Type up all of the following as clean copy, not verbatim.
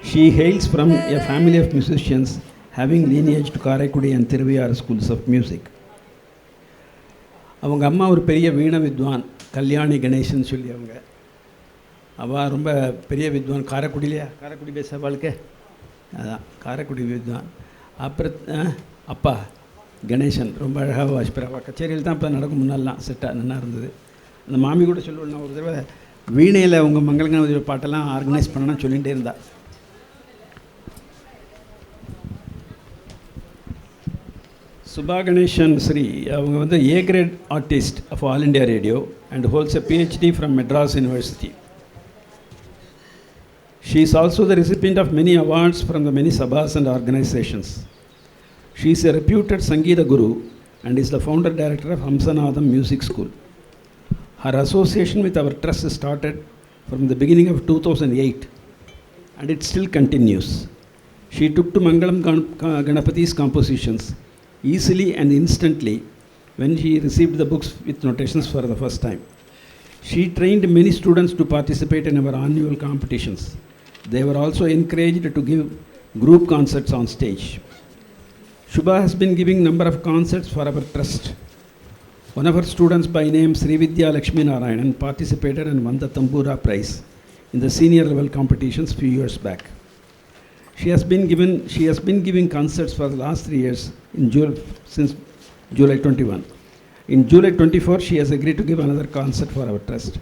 She hails from a family of musicians having lineage to Karaikudi and Thiruviyar schools of music. அவங்க அம்மா ஒரு பெரிய வீண வித்வான், கல்யாணி கணேசன் சொல்லி அவங்க. அவள் ரொம்ப பெரிய வித்வான், காரைக்குடியிலையா, காரைக்குடி பேசவாளுக்கு அதான் காரைக்குடி வித்வான். அப்புறம் அப்பா கணேசன் ரொம்ப அழகாக வாசிப்பார். அவள் கச்சேரியில் தான் இப்போ நடக்கும், முன்னாலாம் செட்டாக நல்லா இருந்தது. அந்த மாமி கூட சொல்லுவேன், நான் ஒரு தடவை வீணையில் உங்கள் மங்களகணபதி பாட்டெல்லாம் ஆர்கனைஸ் பண்ணணும்னு சொல்லிகிட்டே இருந்தா. சுபா கணேசன் ஸ்ரீ அவங்க வந்து A grade artist of All India Radio and holds a PhD from Madras University. She is also the recipient of many awards from the many sabhas and organizations. She is a reputed Sangeeta Guru and is the founder director of Hamsanadam Music School. Her association with our trust started from the beginning of 2008 and it still continues. She took to Mangalam Ganapathi's compositions easily and instantly when she received the books with notations for the first time. She trained many students to participate in our annual competitions. They were also encouraged to give group concerts on stage. Shubha has been giving number of concerts for our trust. One of her students by name Srividya Lakshmi Narayanan participated and won the Tambura Prize in the senior level competitions few years back. She has been giving concerts for the last 3 years since July 21. In July 24, she has agreed to give another concert for our trust.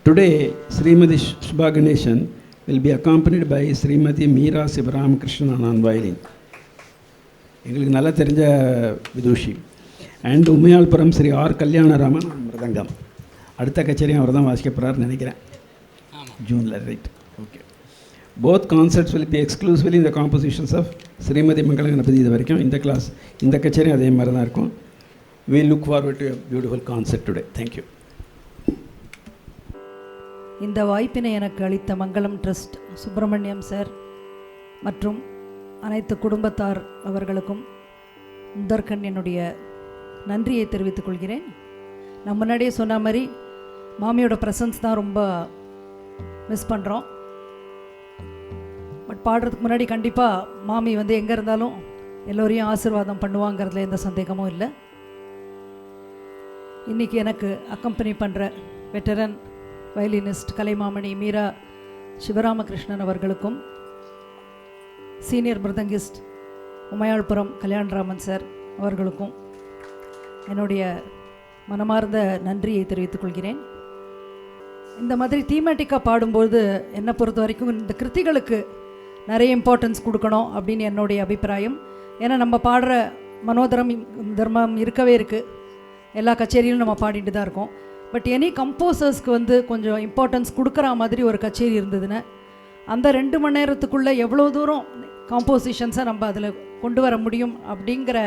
Today, Srimati Shubha Ganeshan will be accompanied by Srimati Meera Sivaram Krishnan on violin. எங்களுக்கு நல்லா தெரிஞ்ச விதுஷி. And Umayalpuram Sri R Kalyanaraman மிருதங்கம். அடுத்த கச்சேரியும் அவர் தான் வாசிக்க போகிறாருன்னு நினைக்கிறேன், ஜூனில், right? Okay. Both concerts will be exclusively in the compositions of Srimati Mangalaganapathi. இது வரைக்கும் இந்த கச்சேரி அதே மாதிரி தான் இருக்கும். We look forward to a beautiful concert today. Thank you. இந்த வாய்ப்பினை எனக்கு அளித்த மங்களம் ட்ரஸ்ட் சுப்பிரமணியம் சார் மற்றும் அனைத்து குடும்பத்தார் அவர்களுக்கும் முதற்கண் என்னுடைய நன்றியை தெரிவித்துக் கொள்கிறேன். நான் முன்னாடியே சொன்ன மாதிரி மாமியோட ப்ரெசன்ஸ் தான் ரொம்ப மிஸ் பண்ணுறோம். பட் பாடுறதுக்கு முன்னாடி கண்டிப்பாக மாமி வந்து எங்கே இருந்தாலும் எல்லோரையும் ஆசீர்வாதம் பண்ணுவாங்கிறதுல எந்த சந்தேகமும் இல்லை. இன்றைக்கி எனக்கு அக்கம்பெனி பண்ணுற வெட்டரன் வயலினிஸ்ட் கலைமாமணி மீரா சிவராமகிருஷ்ணன் அவர்களுக்கும், சீனியர் மிருதங்கிஸ்ட் உமையாள்புரம் கல்யாணராமன் சார் அவர்களுக்கும் என்னுடைய மனமார்ந்த நன்றியை தெரிவித்துக் கொள்கிறேன். இந்த மாதிரி தீமேட்டிக்காக பாடும்போது என்னை பொறுத்த வரைக்கும் இந்த கிருத்திகளுக்கு நிறைய இம்பார்ட்டன்ஸ் கொடுக்கணும் அப்படின்னு என்னுடைய அபிப்பிராயம். ஏன்னா நம்ம பாடுற மனோதரம் தர்மம் இருக்கவே இருக்குது, எல்லா கச்சேரியிலும் நம்ம பாடிட்டு தான் இருக்கோம். பட் எனி கம்போசர்ஸ்க்கு வந்து கொஞ்சம் இம்பார்ட்டன்ஸ் கொடுக்குற மாதிரி ஒரு கச்சேரி இருந்ததுன்னா அந்த 2 மணி நேரத்துக்குள்ளே எவ்வளோ தூரம் காம்போசிஷன்ஸை நம்ம அதில் கொண்டு வர முடியும் அப்படிங்கிற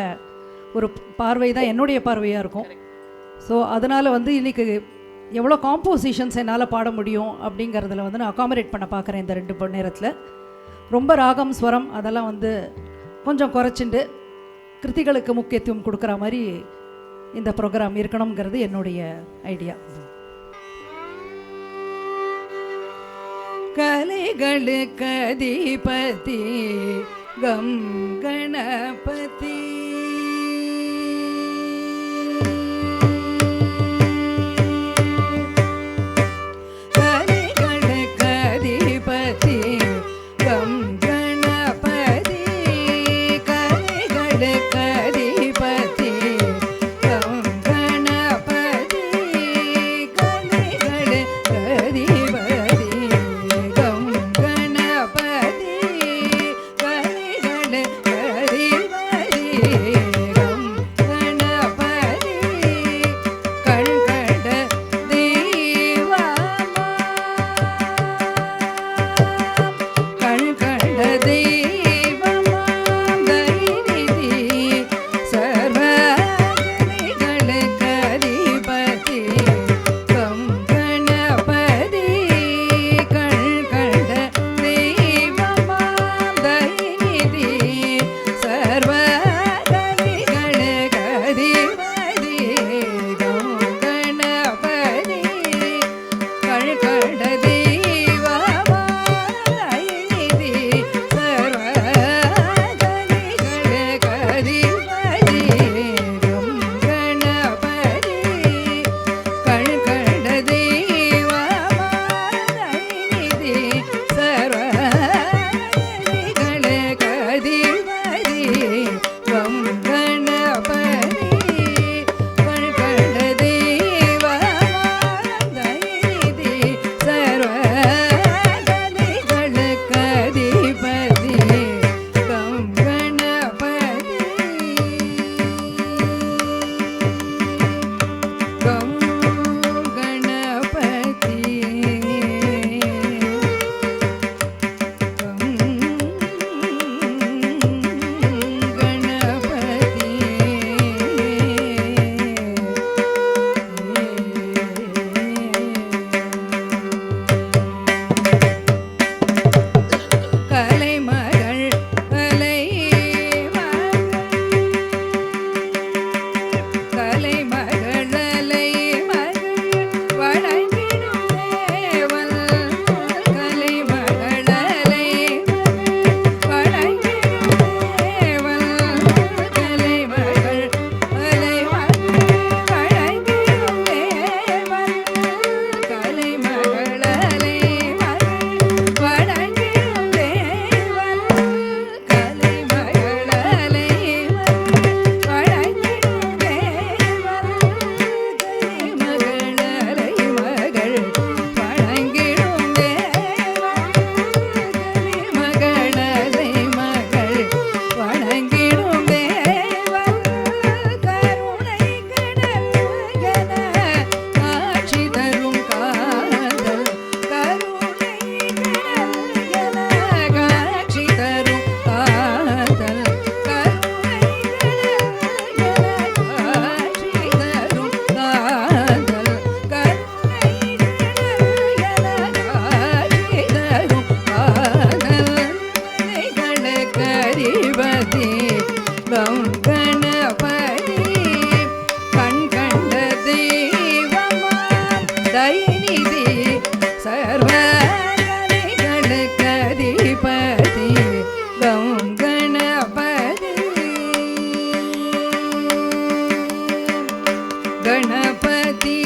ஒரு பார்வை தான் என்னுடைய பார்வையாக இருக்கும். ஸோ அதனால் வந்து இன்றைக்கி எவ்வளோ காம்போசிஷன்ஸ் என்னால் பாட முடியும் அப்படிங்கிறதுல வந்து நான் அகாமடேட் பண்ண பார்க்குறேன். இந்த 2 மணி நேரத்தில் ரொம்ப ராகம் ஸ்வரம் அதெல்லாம் வந்து கொஞ்சம் குறைச்சிண்டு கிருத்திகளுக்கு முக்கியத்துவம் கொடுக்குற மாதிரி இந்த ப்ரோக்ராம் இருக்கணுங்கிறது என்னுடைய ஐடியா. கலைகளுக்கு அதிபதி கம் கணபதி நிதி சர்வகலைகளுக்கு அதிபதி கம் கணபதி கணபதி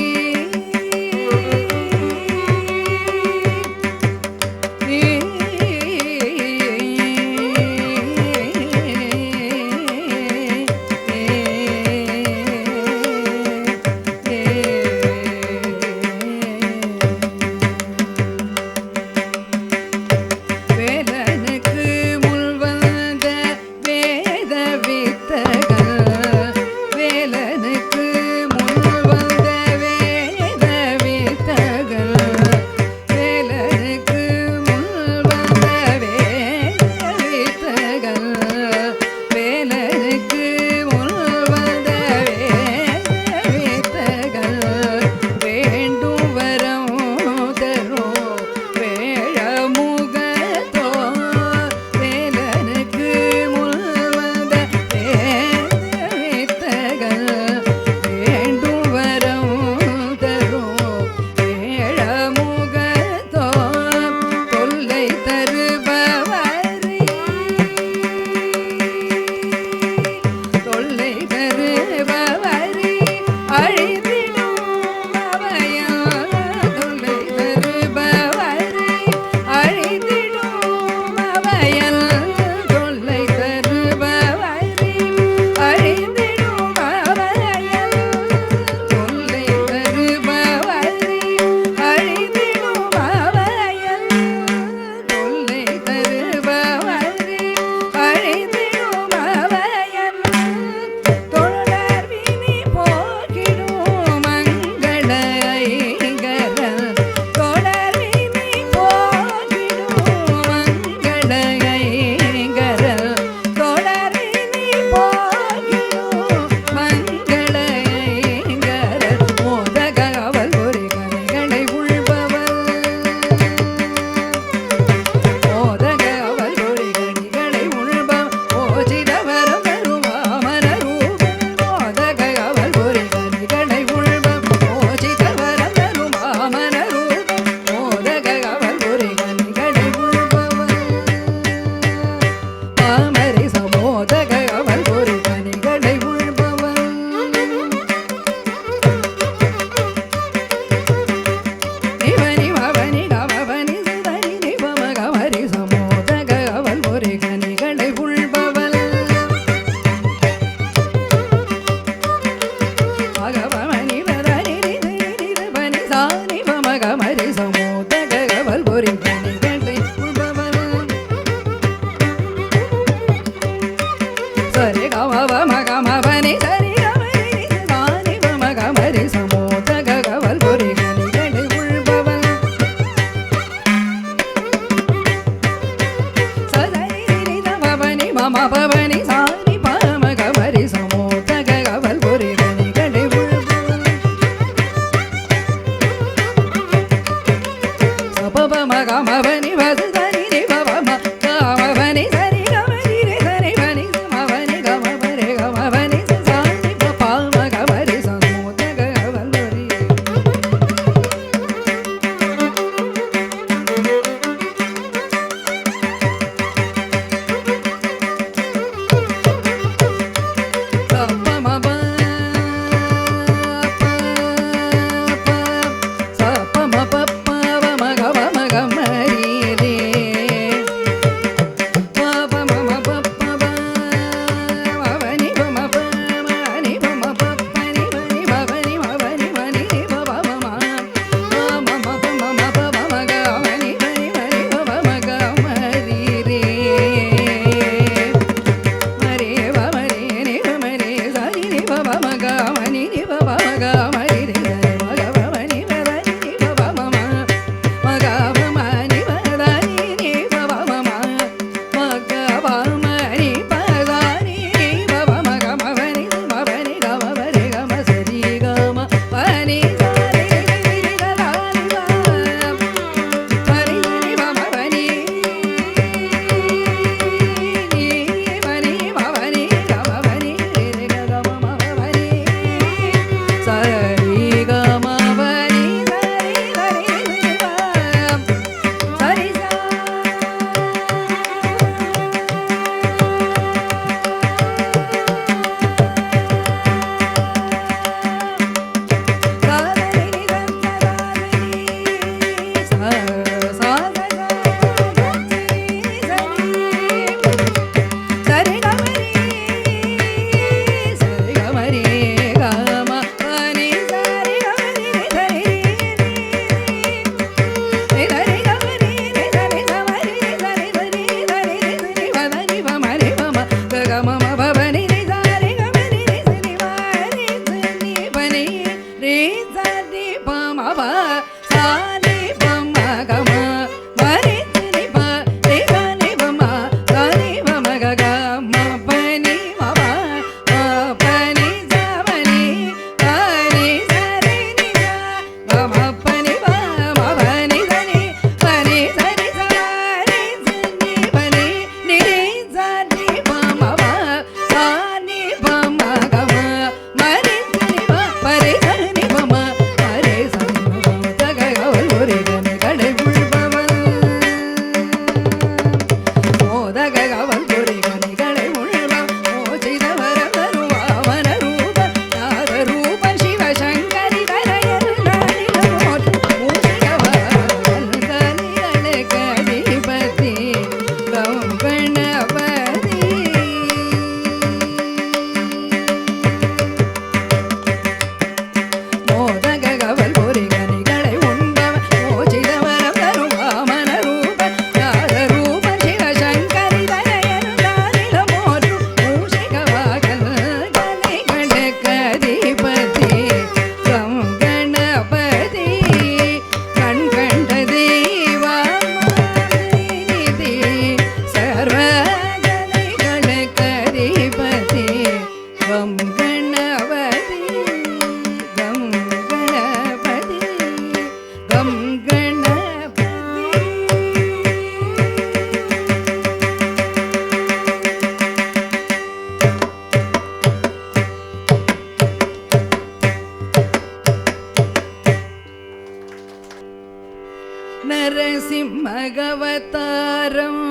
நரசிம்மகவதாரம்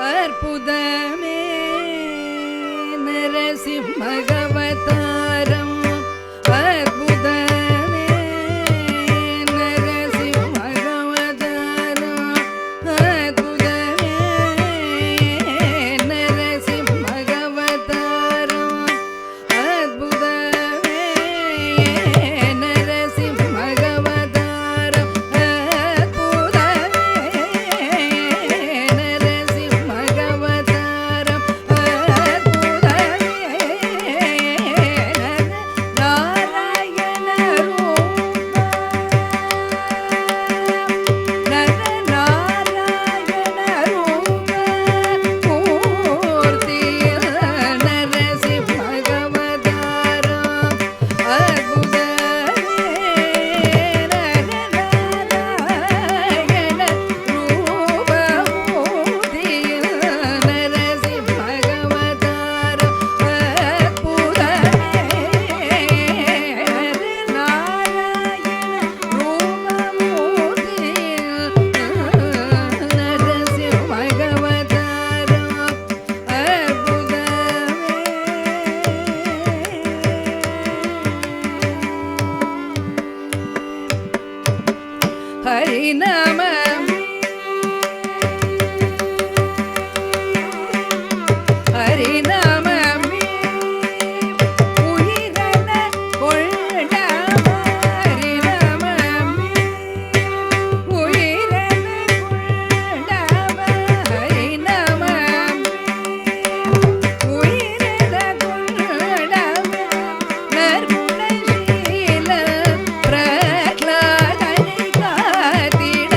அற்புதமே நரசிம்மகவதாரம் அற்புதமே நரசிம்மகவதாரம் அற்புதமே நரசிம்மகவதாரம் அற்புதமே நரசிம்மகவதாரம் ஹரி நம ஹரி நம உயிரன கொள்ளவ ஹரி நம உயிரன கொள்ளவ ஹரி நம உயிரன கொள்ளவ நற்குணசீல பிரக்லாதனை காத்திட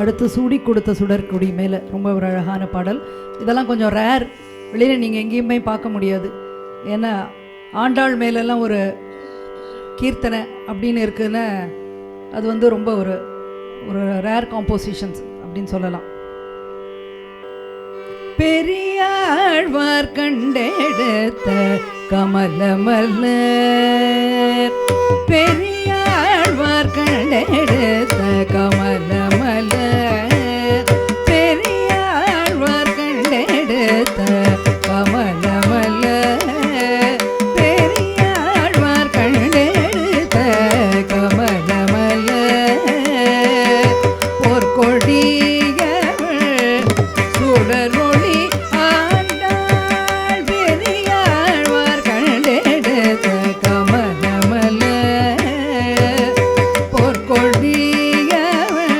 அடுத்து சூடி கொடுத்த சுடற்குடி மேலே ரொம்ப ஒரு அழகான பாடல். இதெல்லாம் கொஞ்சம் ரேர், வெளியில் நீங்கள் எங்கேயுமே பார்க்க முடியாது. ஏன்னா ஆண்டாள் மேலெல்லாம் ஒரு கீர்த்தனை அப்படின்னு இருக்குன்னு அது வந்து ரொம்ப ஒரு ஒரு ரேர் காம்போசிஷன்ஸ் அப்படின்னு சொல்லலாம். பெரியாழ்வார் கண்டெடுத்த கமலமலர், பெரியாழ்வார் கண்டெடுத்த கமலமலர், பெரியாழ்வார் கண்டெடுத்த கமலமலர், பெரியாழ்வார் கண்டெடுத்த கமலமலர், பொற்கொடியவள் சுடரொளி ஆண்டாள், பெரியாழ்வார் கண்டெடுத்த கமலமலர், பொற்கொடியவள்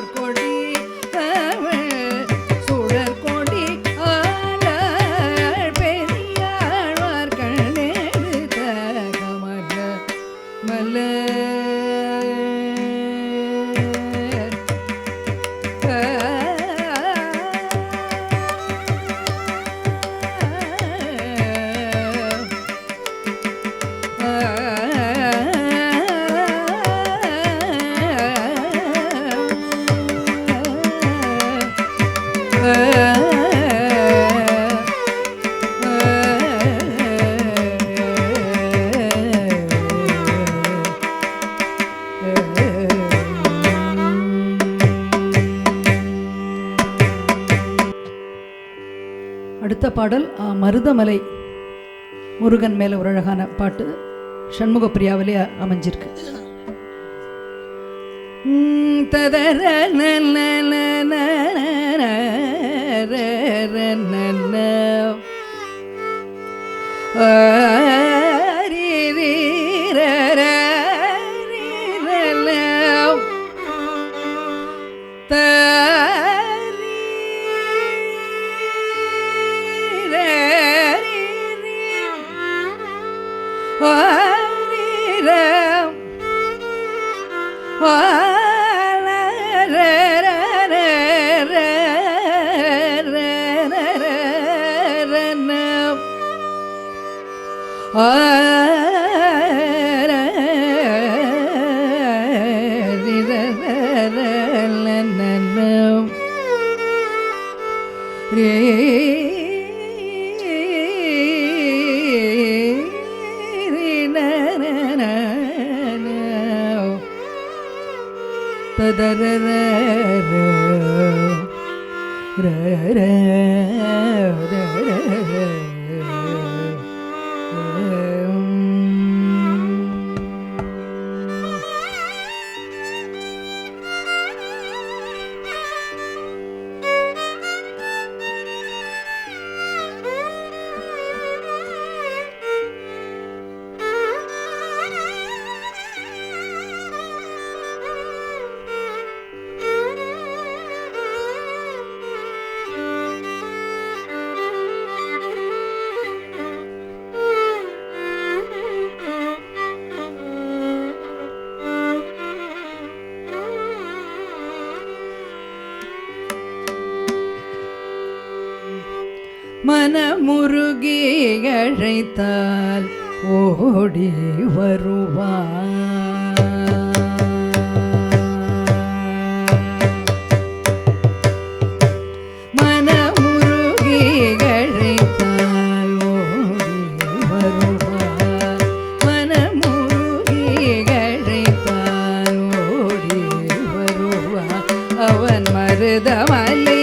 போர்க்கொடி சுடற்கொடி ஆளாள் பெரியாழ்வார் கண்ணெடுத்த கமல மலர் அடுத்த பாடல் மருதமலை முருகன் மேல ஒரு அழகான பாட்டு சண்முகப்பிரியாவிலே அமைஞ்சிருக்கு. ததர மனமுருகி அழைத்தால் ஓடி வருவார். மனமுருகி அழைத்தால் ஓடி வருவார். மனமுருகி அழைத்தால் ஓடி வருவார். அவன் மருதமலை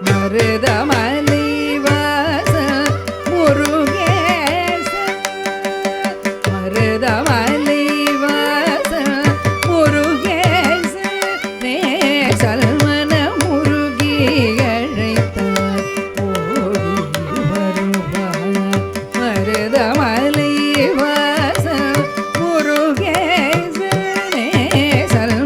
மருதமலை வாச முருகேச மருதமலை வாச முருகேச நேசல் மன முருகி அழைத்தார் ஓடி வருவார். மருதமலை வாச முருகேச நேசல்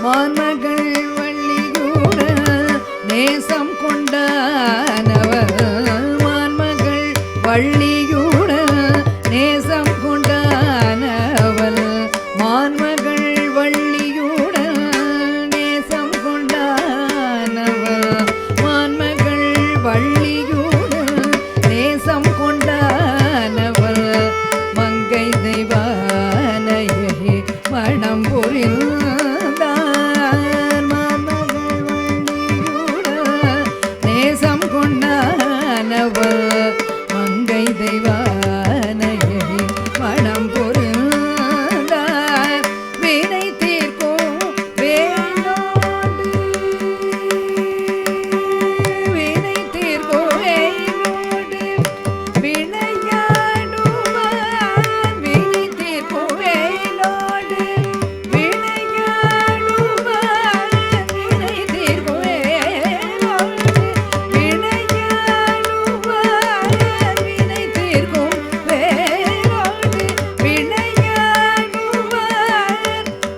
மான்மகள் வள்ளியூட நேசம் கொண்டானவர் மான்மகள் வள்ளியூட நேசம் கொண்டானவள் மான்மகள் வள்ளியூட நேசம் கொண்டானவள் மான்மகள் வள்ளியூட நேசம் கொண்டானவள் மங்கை தெய்வானையை மணம் புரிந்தார் மான்மகள் வள்ளியூட நேசம் கொண்டானவள் மங்கை தெய்வானையை மணம் புரிந்தார் வினை தீர்க்கும் வேலோடு வினை தீர்க்கும் வேலோடு விளையாடுவார் வினை தீர்க்கும் வேலோடு விளையாடுவார் வினை தீர்க்கும் வேலோடு விளையாடுவார் வினை தீர்க்கும் வேலோடு விளையாடுவார்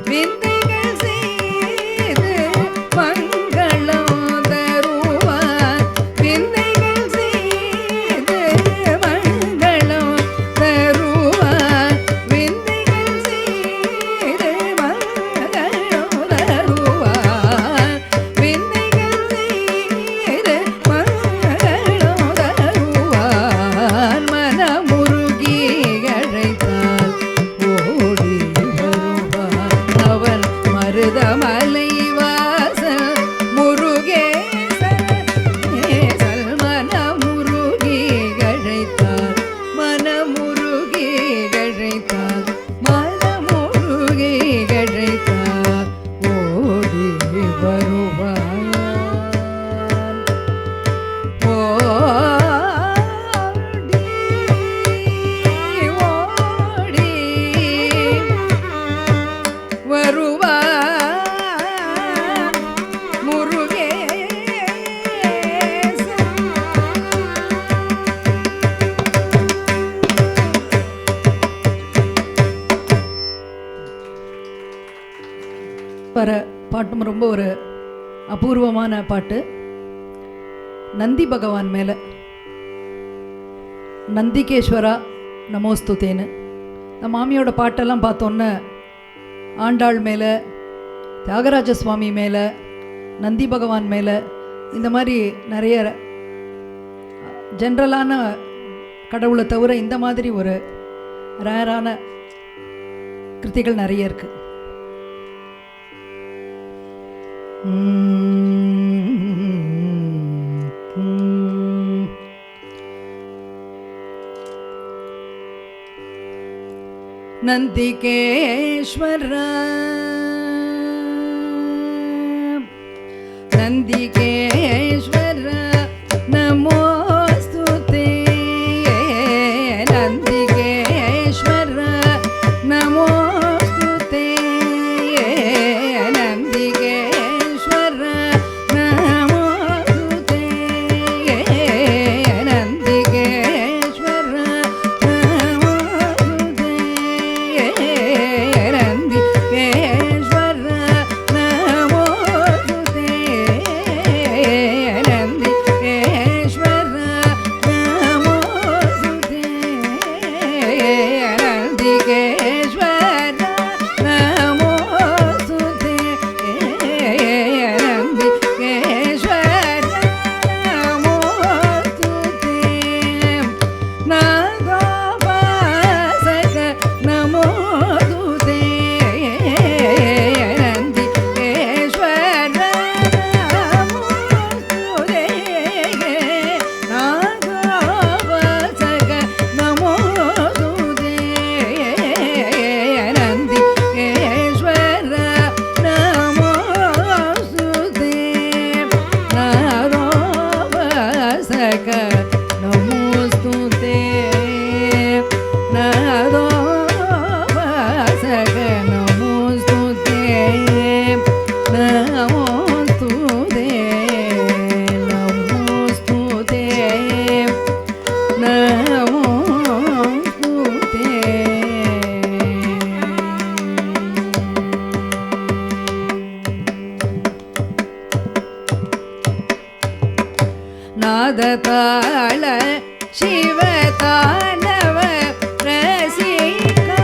விந்தைகள் செய்து மங்களம் தருவார் விந்தைகள் செய்து மங்களம் தருவார் விந்தைகள் செய்து மங்களம் தருவார் விந்தைகள் செய்து மங்களம் தருவார் மனமுருகி அழைத்தால் ஓடி வருவார் அவர் மருதமலை வாசல் முருகேசன் மனமுருகி அழைத்தால் மனமுருகி அழைத்தால் மனமுருகி அழைத்தால் ஓடி வருவார் ஓடி ஓடி வருவார் முருகேசன் வர பாட்டும் ரொம்ப ஒரு அபூர்வமான பாட்டு. நந்தி பகவான் மேலே நந்திகேஸ்வரா நமோஸ்துதேன்னு இந்த மாமியோட பாட்டெல்லாம் பார்த்தோன்னே ஆண்டாள் மேலே தியாகராஜ சுவாமி மேலே நந்தி பகவான் மேலே இந்த மாதிரி நிறைய ஜென்ரலான கடவுளை தவிர இந்த மாதிரி ஒரு ரேரான கிருத்திகள் நிறைய இருக்குது. நந்திகேஸ்வர நந்திகேஸ்வர நமோஸ்துதே நந்திகேஸ்வர நமோஸ்துதே நந்திகேஸ்வர நமோஸ்துதே நந்திகேஸ்வர நமோஸ்துதே நந்திகேஸ்வர நமோஸ்துதே நாததாள சிவதானவ ரசிகா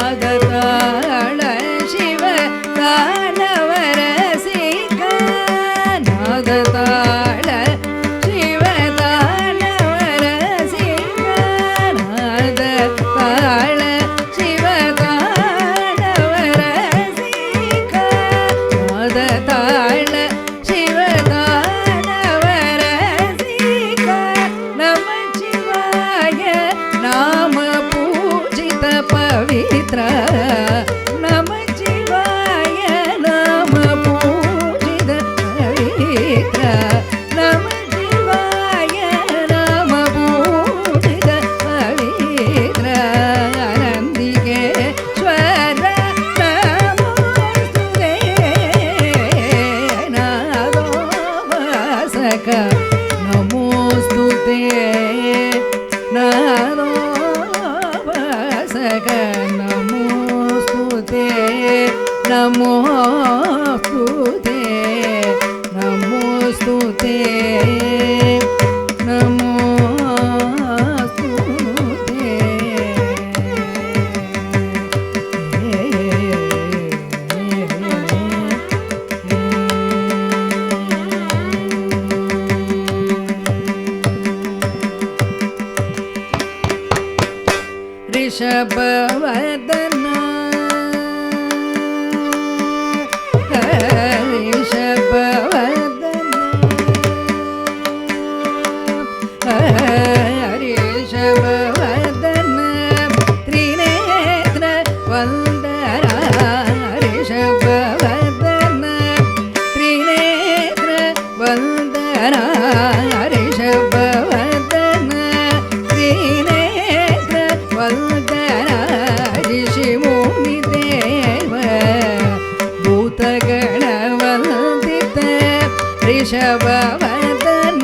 நாததாள சிவதானவ ரசிகா நாததாள சிவதானவ ரசிகா நாததாள சிவதானவ ரசிகா நாததாள சிவதானவ ரசிகா நமச்சிவாய நாம பூஜித பவித்ர நமச்சிவாய நாம பூஜித பவித்ர நமச்சிவாய நாம பூஜித பவித்ர அனந்திகேஸ்வர நமோஸ்துதே நாதோபாசக நமோஸ்துதே நாதோபாசக நமோஸ்துதே நமோஸ்துதே நமோஸ்துதே நமோஸ்துதே ரிஷபவர்தன ரிஷபவர்தன ரிஷபவர்தன த்ரிநேத்ர வந்தர ரிஷபவர்தன த்ரிநேத்ர வந்தர ரிஷபவர்தன த்ரிநேத்ர வந்தர ரிஷிமுனி தேவ பூதகண வந்தித ரிஷபவர்தன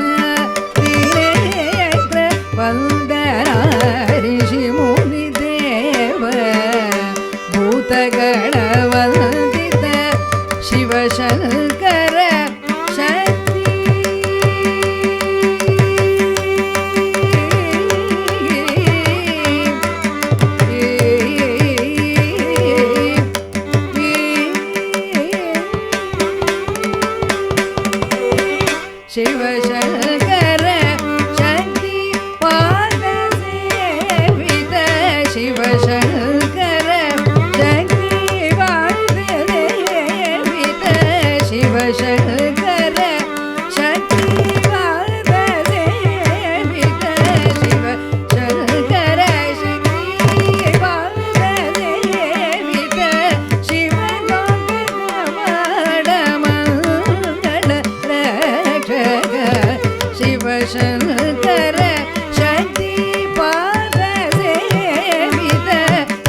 த்ரிநேத்ர வந்தர ரிஷிமுனி தேவ பூதகண வந்தித சிவசங்கர சக்தி சிவசங்கர சக்தி பாத சேவித சிவசங்கர சக்தி பாத சேவித சிவசங்கர சக்தி பாத சேவித சிவசங்கர சக்தி பாத சேவித சிவலோகமடமங்கள ரட்சக சிவசங்கர சக்தி பாத சேவித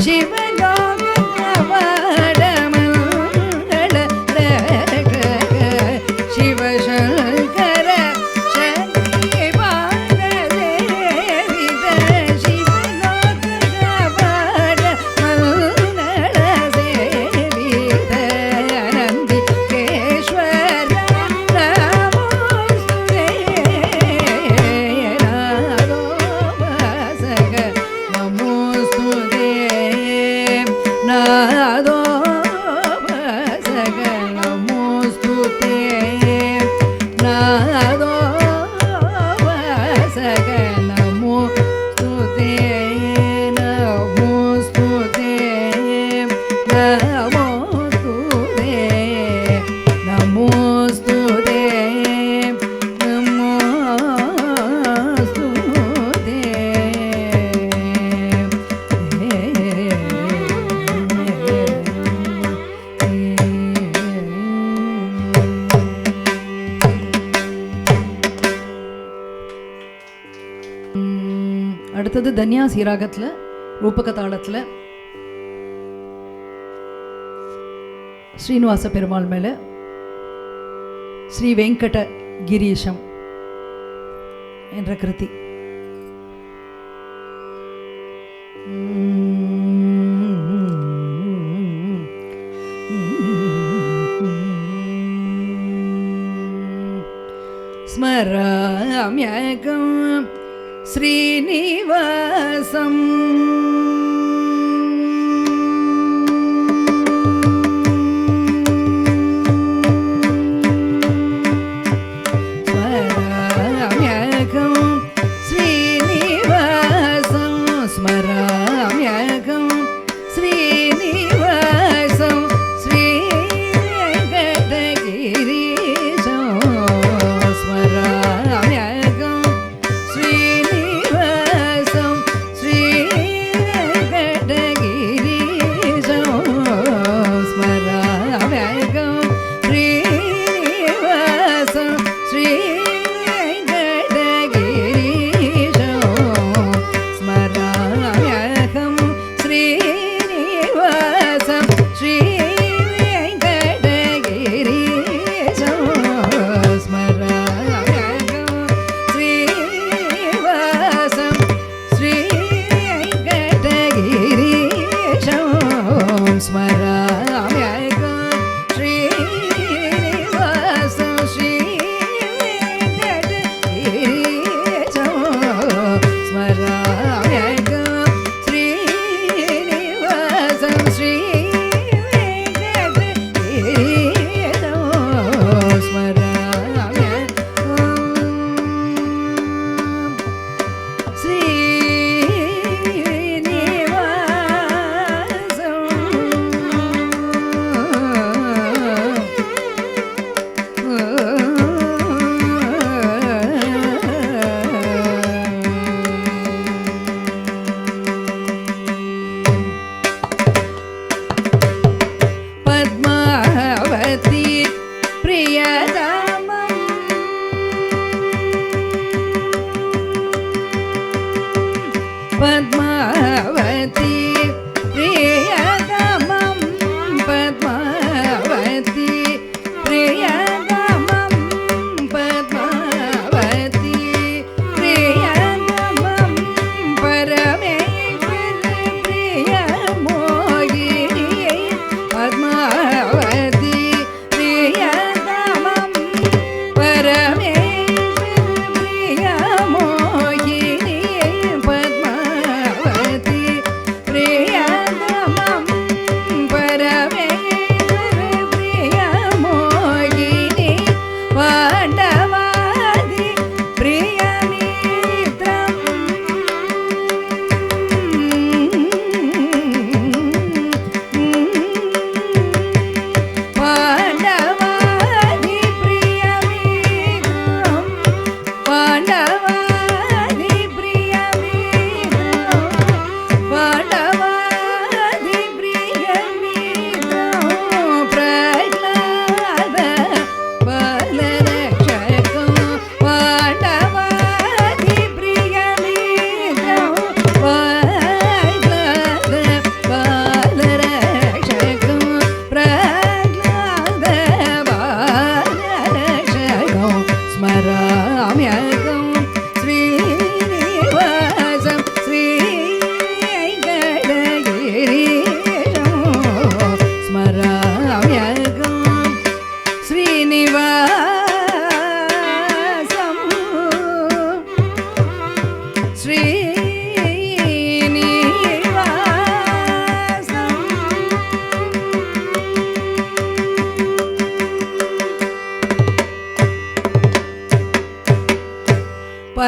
சிவலோகமடமங்கள ரட்சக சிவசங்கர சக்தி பாத சேவித சிவலோகமடமங்கள சேவித அனந்திகேஸ்வர நமோஸ்துதே நாதோபாசக நமோஸ்துதே நாதோபாசக நமோஸ்துதே நாதோபாசக நமோஸ்துதே நமோஸ்துதே நமோஸ்துதே நமோஸ்துதே அடுத்தது தன்யா சீராகத்தில் ரூபக தாளத்தில் ஸ்ரீனிவாச பெருமாள் மேலே ஸ்ரீ வெங்கட கிரீஷம் என்ற கிருதி. श्रीनिवासम्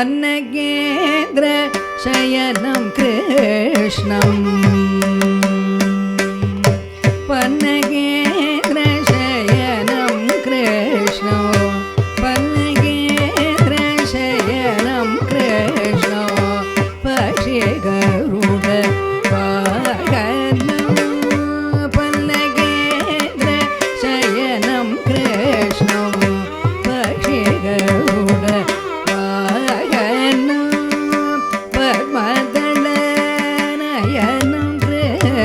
पन्नगेन्द्र शयनं कृष्णं पन्नगेन्द्र शयनं कृष्णं पन्नगेन्द्र शयनं कृष्णं पक्षि गरुड वाहनं पन्नगेन्द्र शयनं कृष्णं पक्षि गरुड पद्मदलनयनं कृष्णं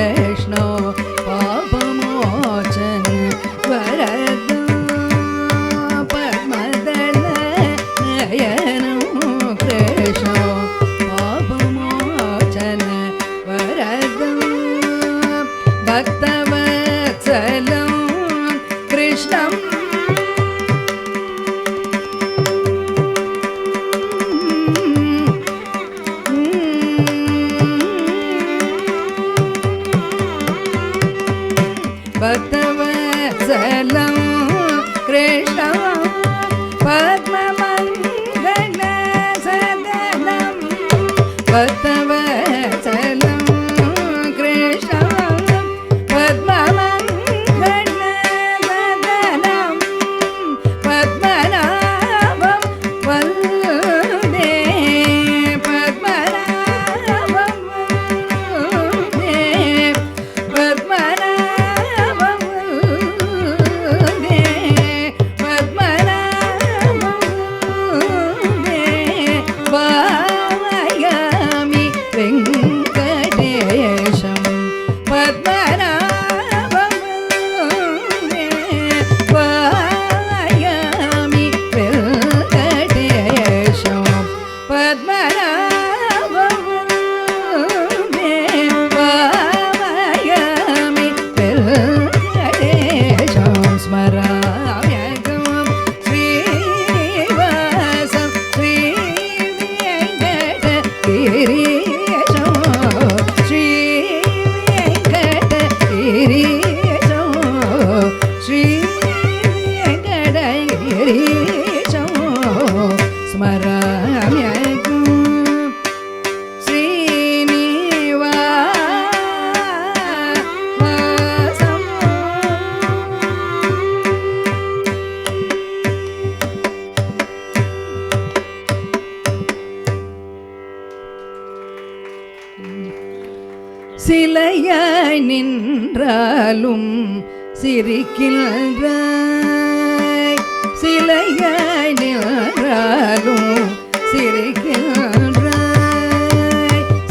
பக்தவத்சலம் கிருஷ்ணம் பத்மமங்கலவதனம் பத்மநாபம் வந்தே பத்மநாபம் வந்தே பத்மநாபம் வந்தே பத்மநாபம் வந்தே பாவயாமி வெங்கடேஷம் பத்மநாபம் வந்தே பாவயாமி வெங்கடேஷம் பத்மநாபம் வந்தே பாவயாமி வெங்கடேஷம் ஸ்மராம்யகம் ஸ்ரீனிவாசம் ஸ்ரீவேங்கடகிரீஷம் ஸ்ரீவேங்கடகிரீஷம் ஸ்ரீவேங்கடகிரீஷம் ஸ்மராம்யகம் ஸ்ரீனிவாசம் சிலையாய் நின்றாலும் சிரிக்கின்றாய் சிலையாய் நின்றாலும் சிரிக்கின்றாய்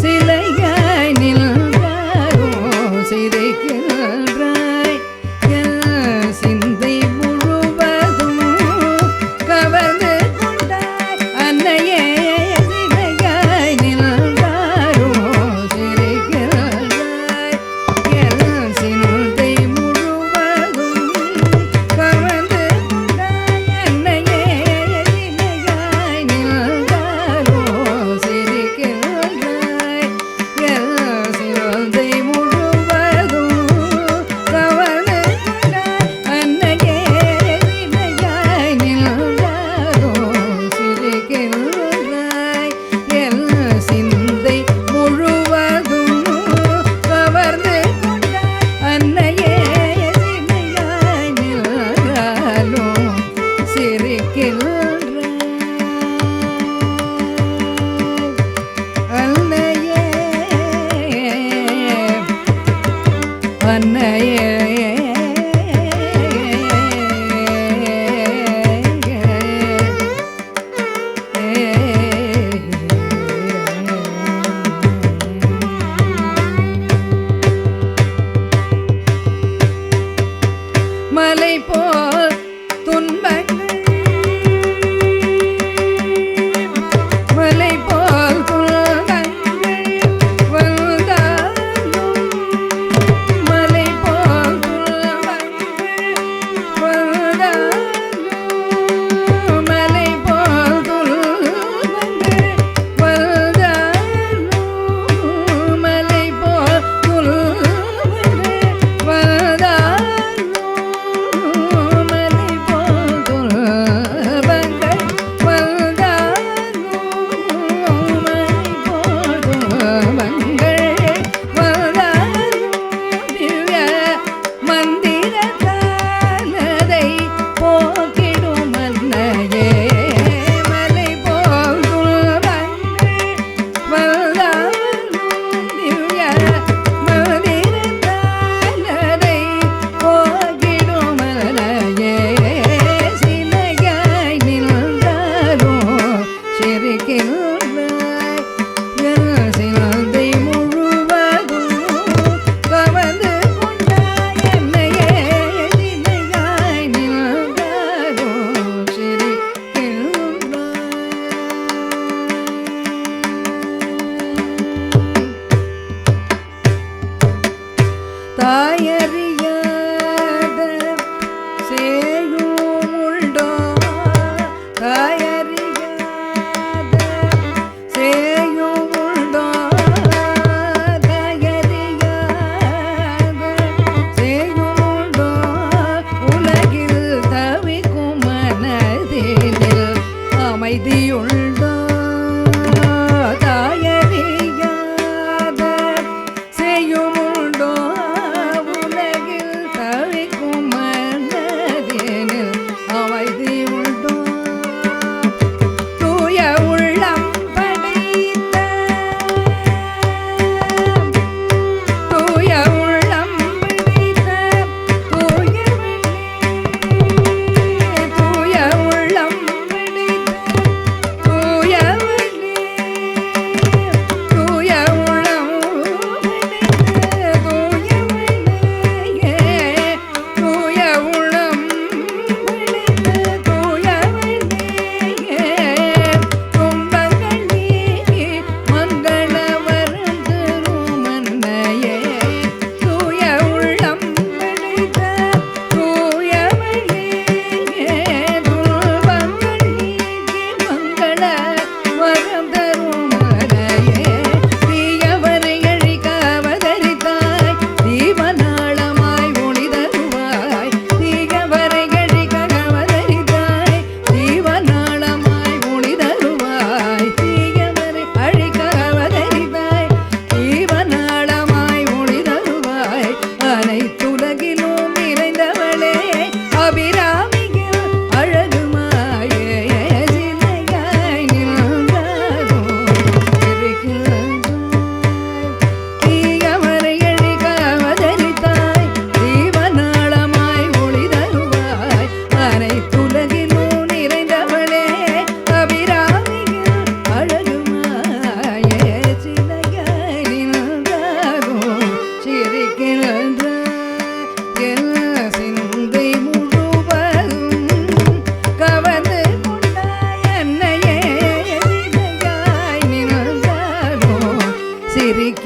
சிலையாய் நின்றாலும் சிரிக்கின்றாய் என் சிந்தை முழுவதும் கவர்ந்து கொண்டாய் அன்னையே சிலையாய் நின்றாலும் சிரிக்கின்றாய் என் சிந்தை முழுவதும் கவர்ந்து கொண்டாய் அன்னையே சிலையாய் நின்றாலும்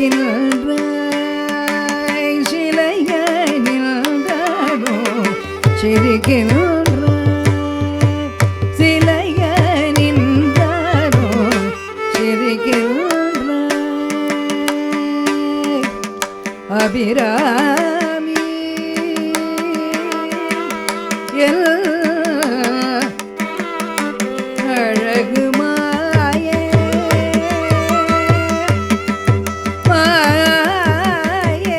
சிரிக்கின்றாய் சிலையாய் நின்றாரோ சிரிக்கின்றாய் சிலையாய் நின்றாரோ சிரிக்கின்றாய் அபிராமி எல் அழகு மாயே மாயே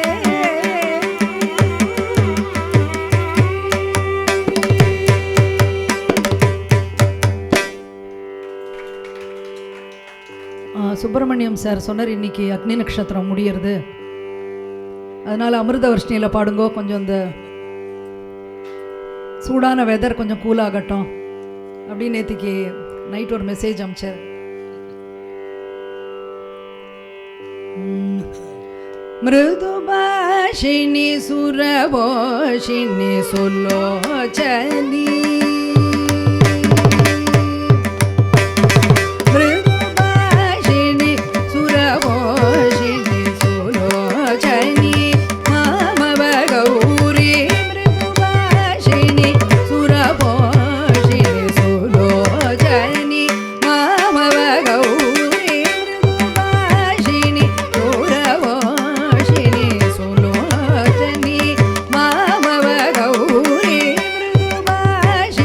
சுப்பிரமணியம் சார் சொன்னார் இன்னைக்கு அக்னி நட்சத்திரம் முடியறது, அதனால் அமிர்தவர்ஷினியில் பாடுங்கோ, கொஞ்சம் இந்த சூடான வெதர் கொஞ்சம் கூலாகட்டும் அப்படின்னு நேற்றுக்கு நைட் ஒரு மெசேஜ் அமிச்சார். மிருதுபாஷினி சுரபோஷினி சுலோச்சனி மிருதுபாஷினி சுரபோஷினி சுலோச்சனி மாமவ கௌரி மிருதுபாஷினி சுரபோஷினி சுலோச்சனி மாமவ கௌரி மிருதுபாஷினி சுரபோஷினி சுலோச்சனி மாமவ கௌரி மிருதுபாஷினி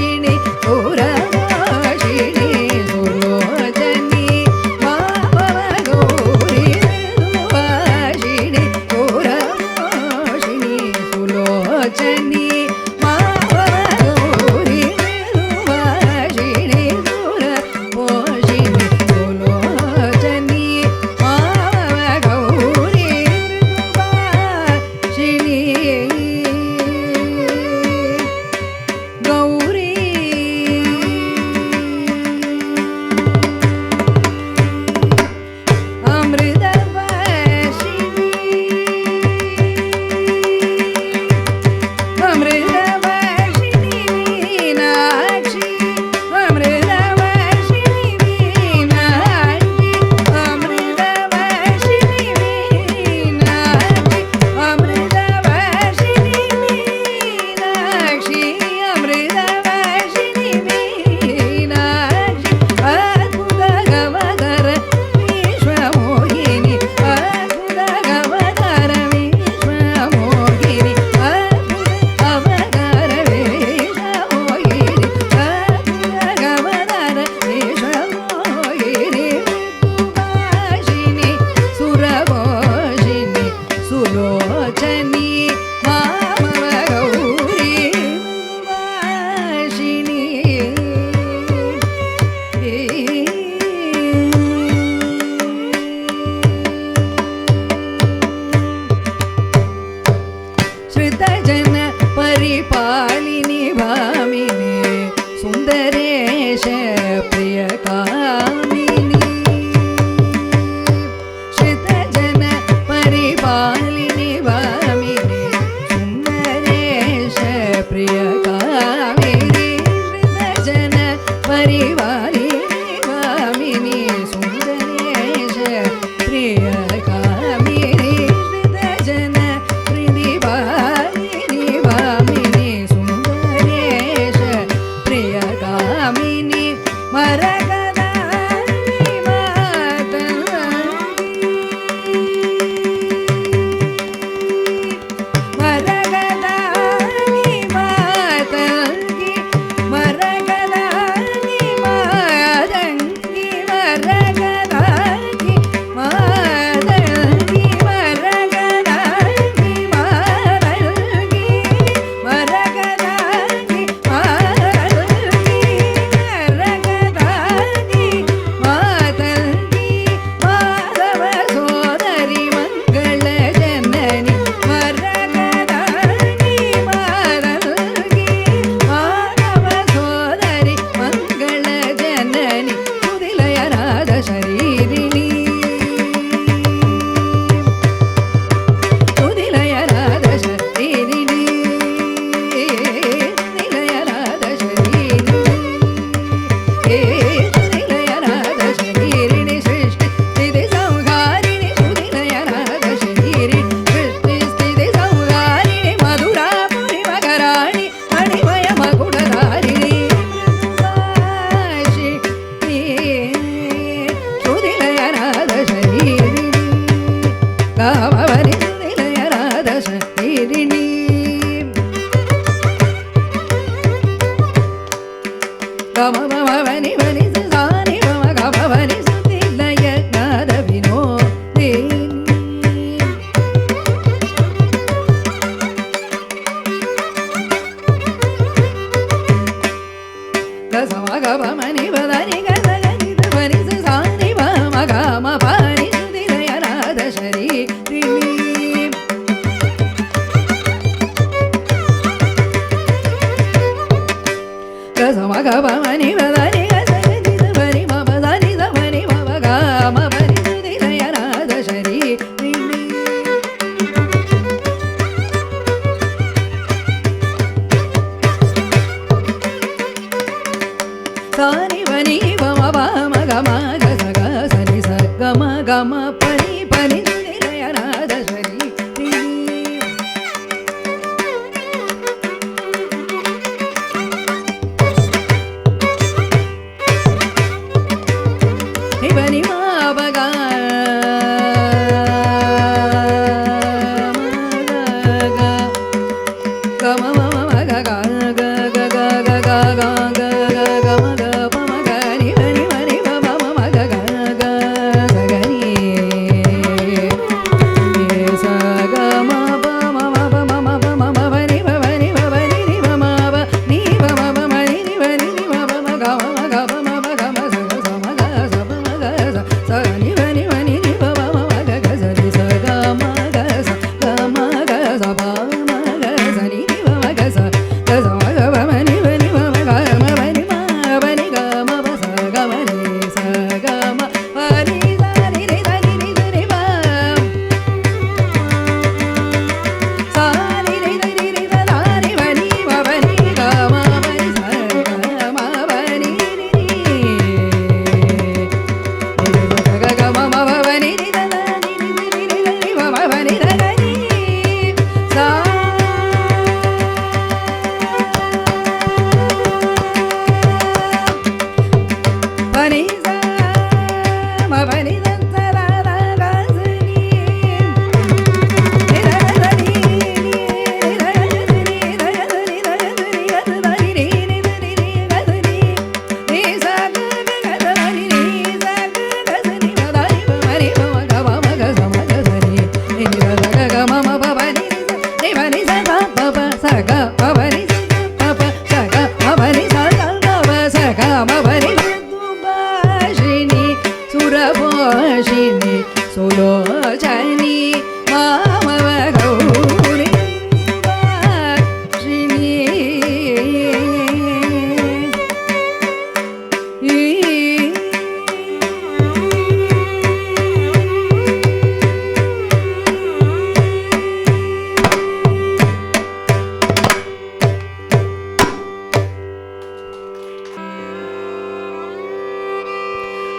ma pa ni ni re ra da shari ri ni ga sa ma ga pa ma ni ba da ni ga sa ni da ba ni ma ba da ni da ba ni ma ba ga ma pa ni ni re ra da shari ri ni sa ni ba ni ba ma ba ma ga ma ga sa ni sa ga ma pa ni ni re ra da shari ri ni ni ba ni ma ba ga ma ma ma ga ga ga ga ga ga ga ga ga ga ma ga pa ma ga ni ba ni ba ma ma ga ga ga sa ga ni sa ga ma ba ma ma ba ma ma ba ma ba ni ba ni ba ni ba ma ba ni ba ma ba ma ni ba ba ma ga ma ba ma sa ma ga sa ba ma ga sa ni ba ni ba ba ma ga ga sa ni sa ga ma ga sa ba ma ga sa ni ba ma ga sa ma ga ba ma ni ba ma ga ma ba ni ga ma ba sa ga ma ni sa ga ma ba ni sa ni ni sa ni ni ba sa ni ni sa sa ni ba ni ba ni ga ma ba ni sa ga ma ba ni ni ga ga ma ma ba ni ni sa ni ba ma ba ni sa ga ni sa pa ni sa ma pa ni sa sa la la ga sa ni ni la sa ni ni la sa ni la sa ni la sa ni ga sa ni ni ni ga sa ni ni sa ga ga sa ni ni sa ga sa ni ba da ni ba ma ni ba ma ga sa ni ni la sa ga ma ma pa pa ni ni ba ni sa pa pa sa ga pa pa ni sa pa sa ga ma pa ni sa ga pa sa ga ma pa ni Subhashini Surabhashini Sulochani Mama Gauri Bhashini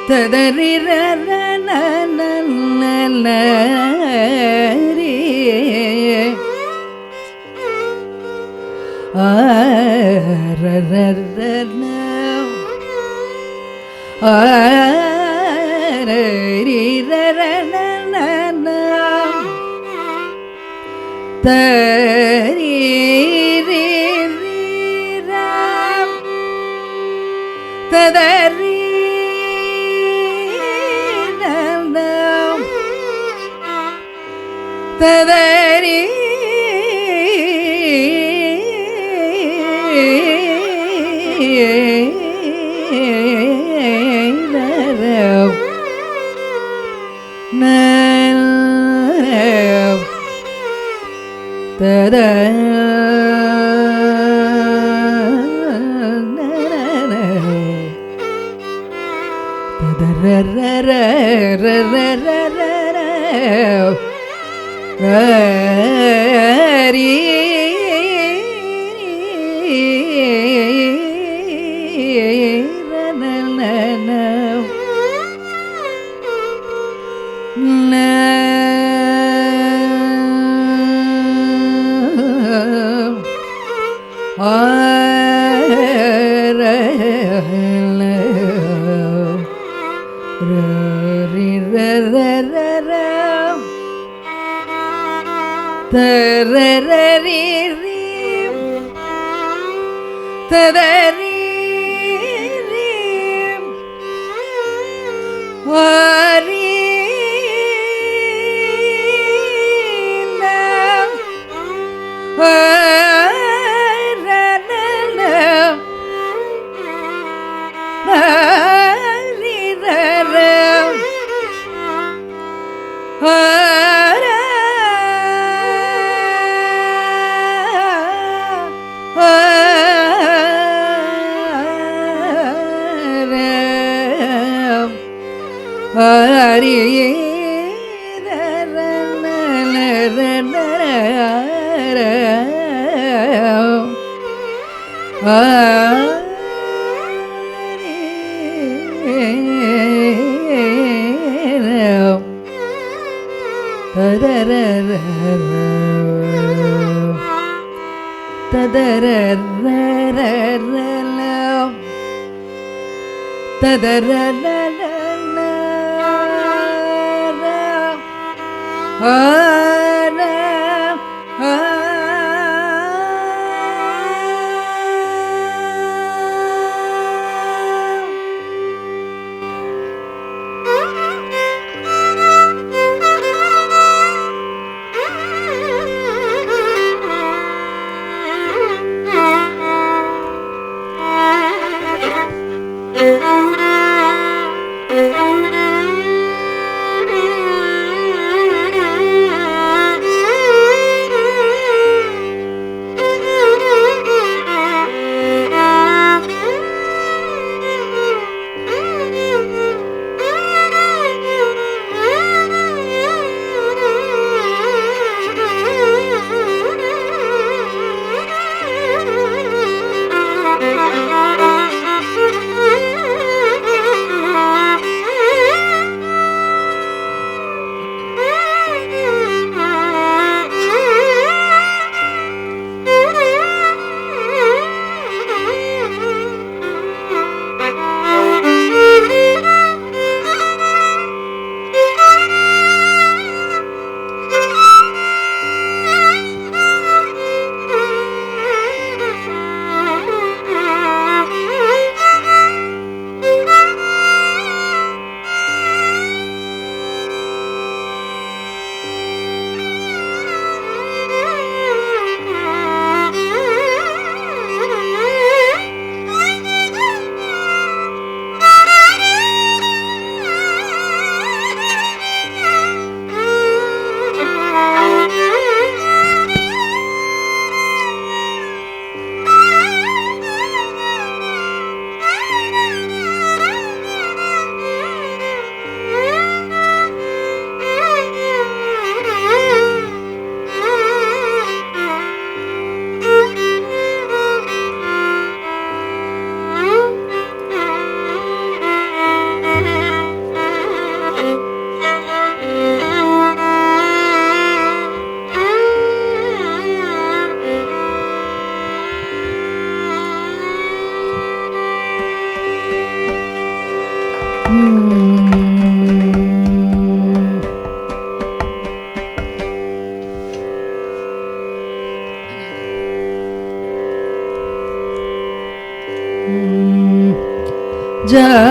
Tadari ra ra na na na na ri ra ra ra na ra ri ra ra na na na tari ri ri ra tadari tadari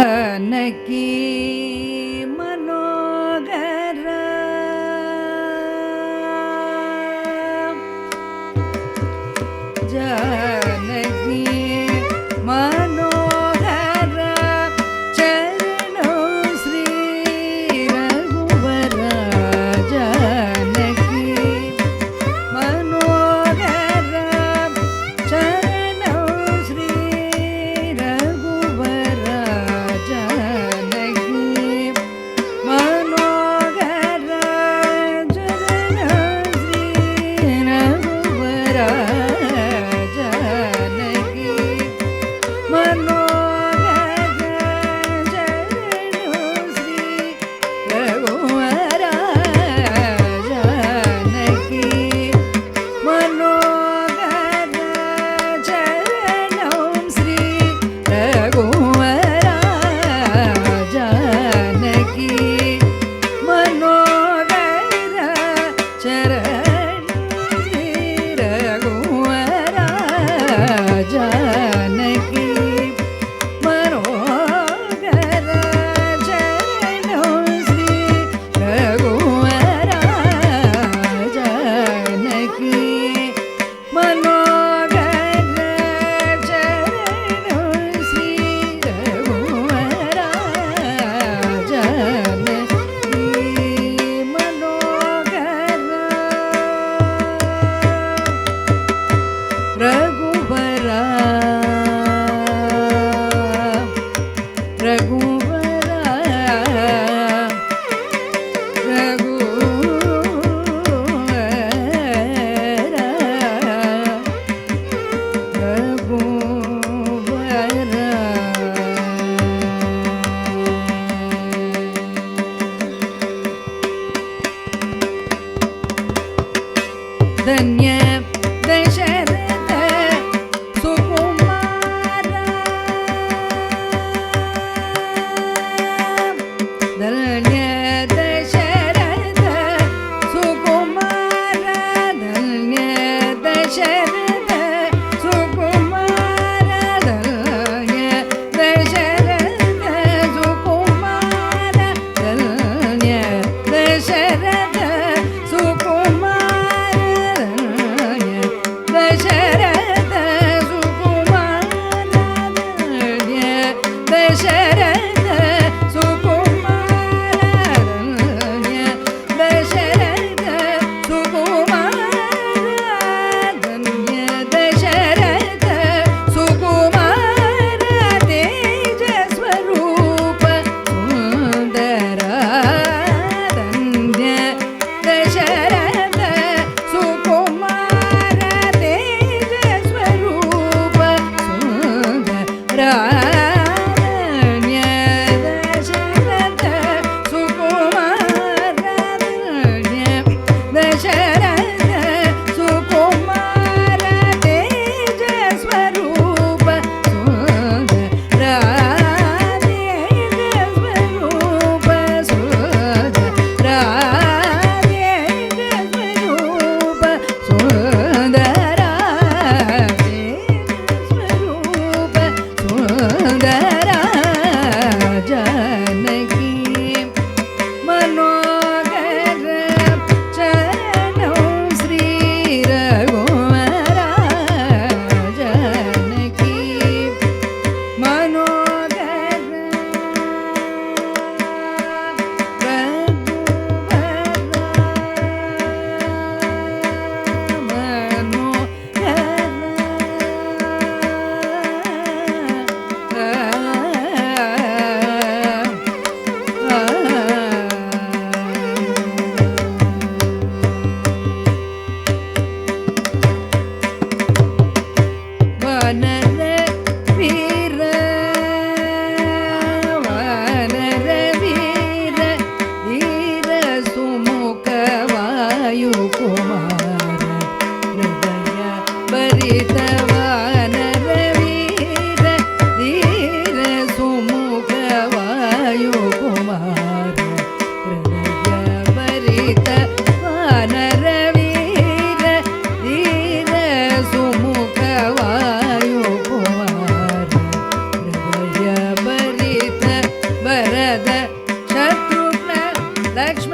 Janaki Manohar Janaki Manohar चरणों श्री रघुवर जानकी मनोहर चरणों श्री रघुवर जानकी मनोहर चरणों श्री रघुवर जानकी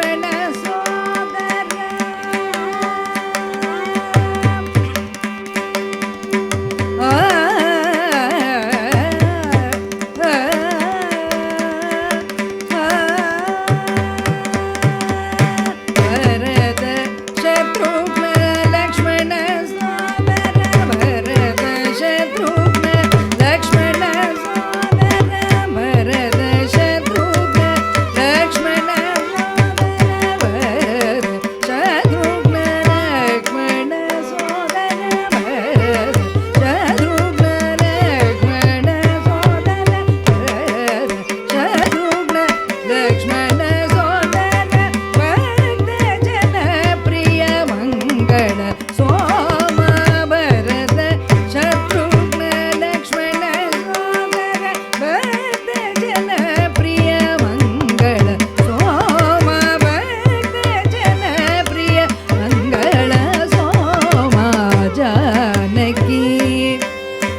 லக்ஷ்மண சோதர வரத சத்ருக்ன லக்ஷ்மண சோதர வரத சத்ருக்ன லக்ஷ்மண சோதர வரத சத்ருக்ன லக்ஷ்மண சோதர வரத சத்ருக்ன லக்ஷ்மண சோதர வரத சத்ருக்ன லக்ஷ்மண சோதர வரத சத்ருக்ன லக்ஷ்மண சோதர வரத ஜன பிரிய மங்கள சோம வரத சத்ருக்ன லக்ஷ்மண சோதர வரத ஜன பிரிய மங்கள சோம வரத ஜன பிரிய மங்கள சோம ஜானகி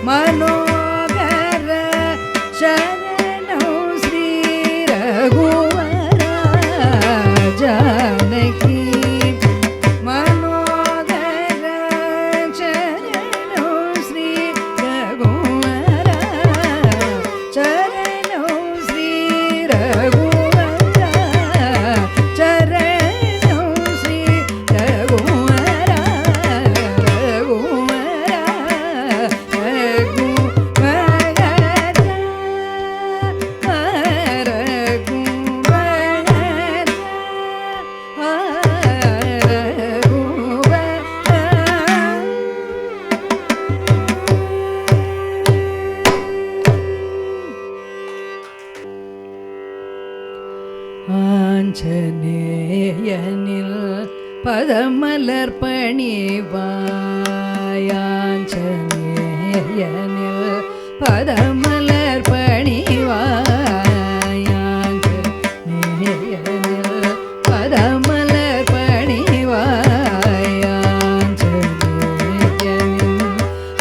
மனோகர சரணம் ஸ்ரீ ரகுவர ஜானகி மனோகர சரணம் ஸ்ரீ ரகுவர சரணம் ஸ்ரீ ரகுவர சரணம் ஸ்ரீ ரகுவர ஆஞ்சநேயனில் பதமலர் பணிவாய் ஆஞ்சநேயனில் பதமலர் பணிவாய் ஆஞ்சநேயனில் பதமலர் பணிவாய் ஆஞ்சநேயனில்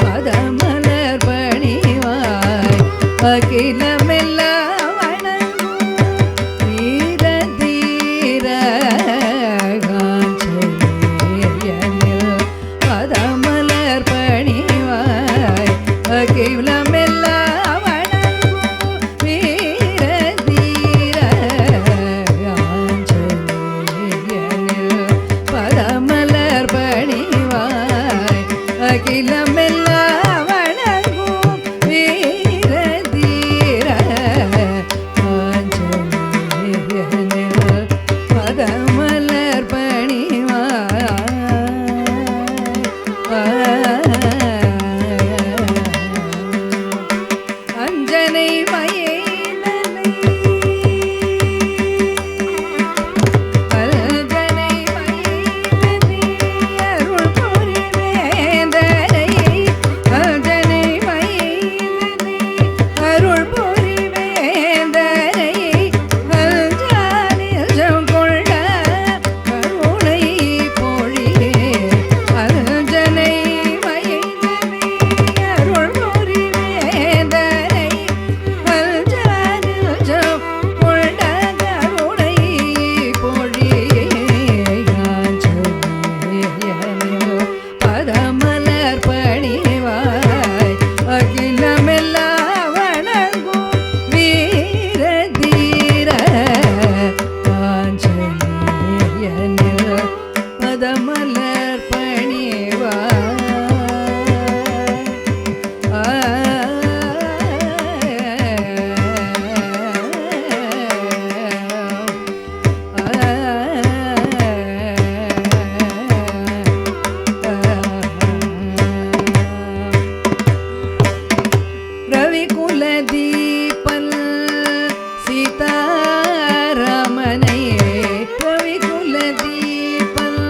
பதமலர் பணிவாய் அகிலமெல்லாம் வணங்கும் வீர தீர ஆஞ்சநேயனில் பதமலர் பணிவாய் அகிலமெல்லாம் வணங்கும் வீர தீர ஆஞ்சநேயனில் பதமலர் பணிவாய் அகிலமெல்லாம் வணங்கும் வீர தீர ஆஞ்சநேயனில் பதமலர் பணிவாய் அஞ்சனை மயேனனை அஞ்சனை மயேனனை அருள் புரிவேந்தனை அஞ்சனை மயேனனை அருள் புரிவேந்தனை அஞ்சானில் கொள்ள கருணை பொழியே அஞ்சனை மயேனனை அருள் புரிவேந்தனை அஞ்சானில் கொள்ள கருணை பொழியே ஆஞ்சநேயனில் பதமலர் பணிவாய் அகிலமெல்லாம் வணங்கும் வீர தீர ஆஞ்சநேயனில் பதமலர் பணிவாய் ரவிகுல தீபல் சீதாராமனையே ரவிகுல தீபல்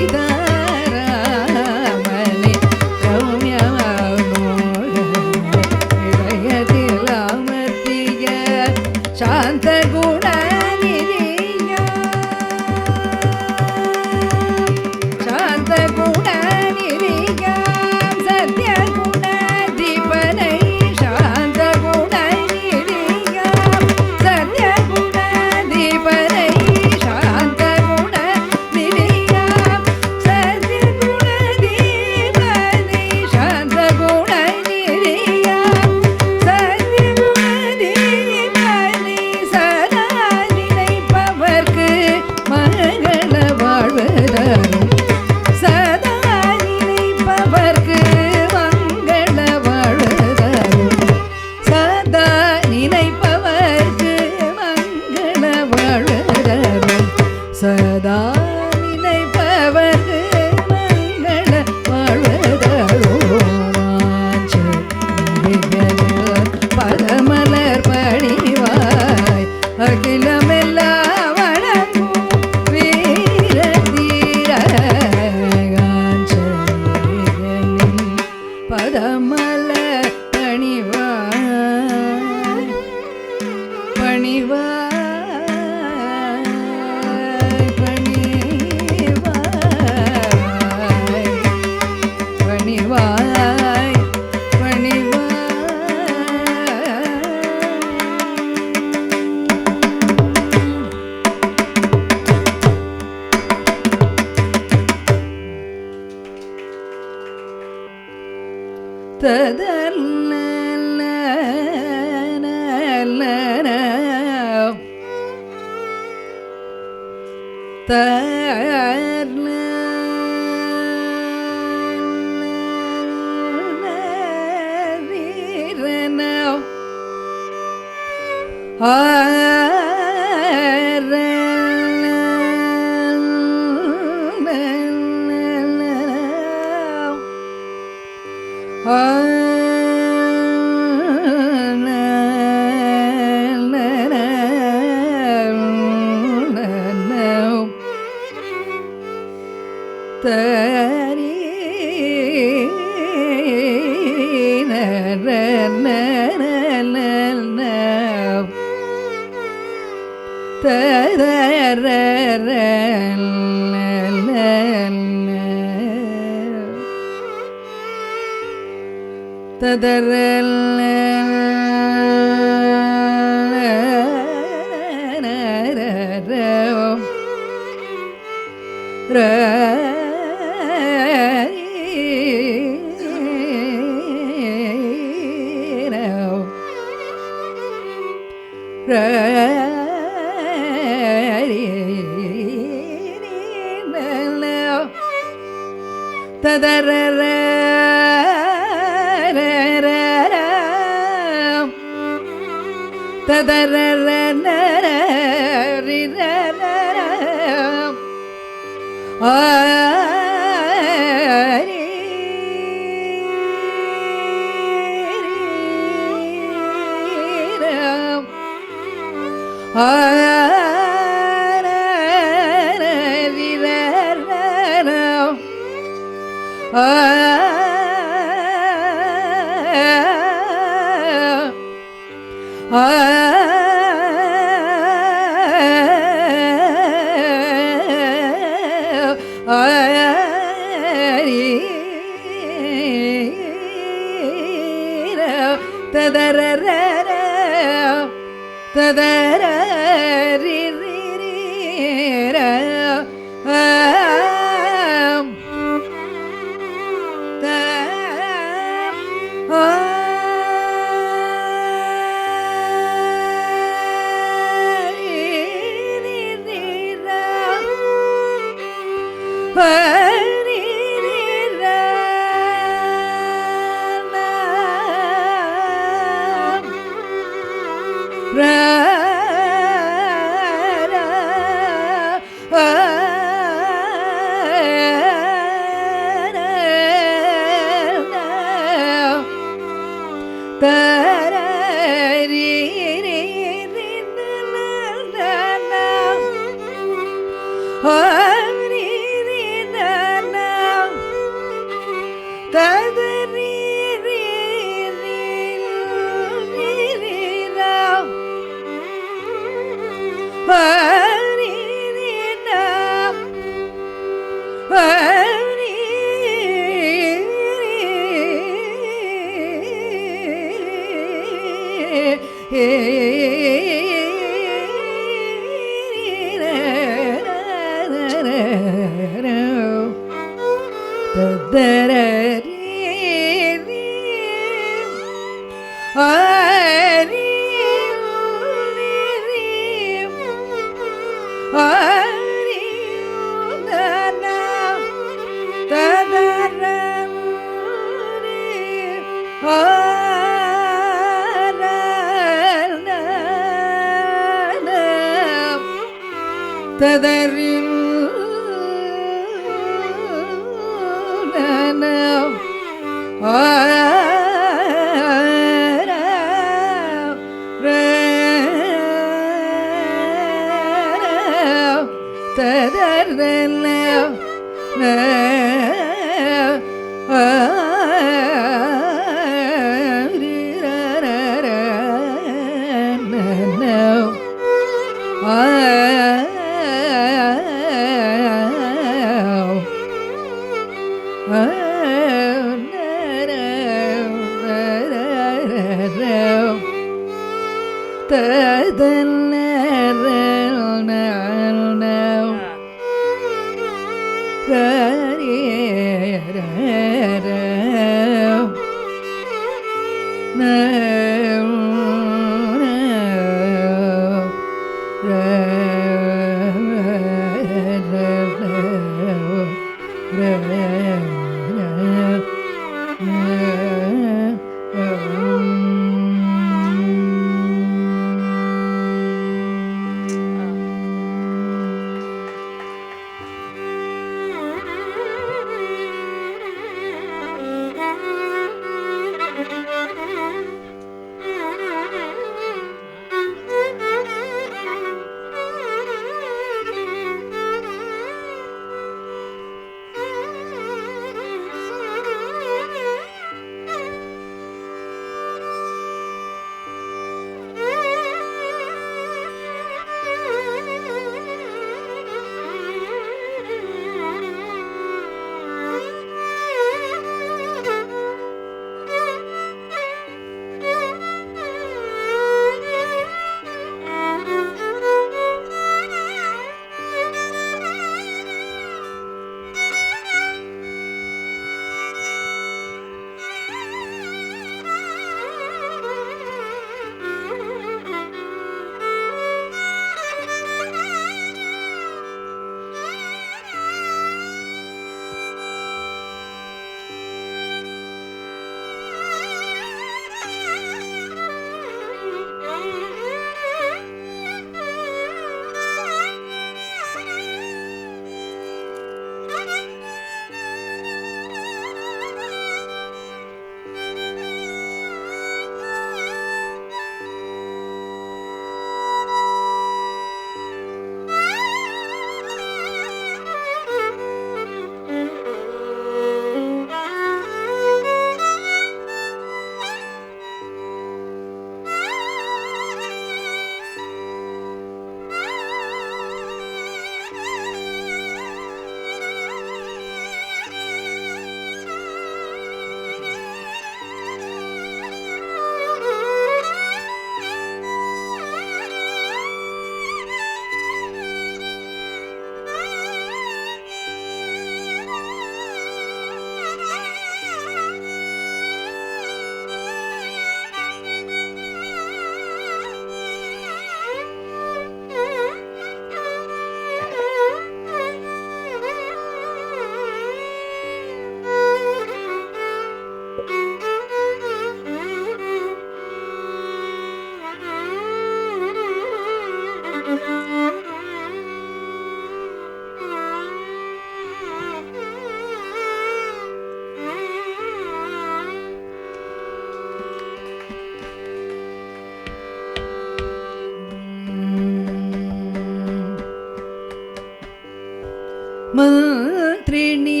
மந்திரிணி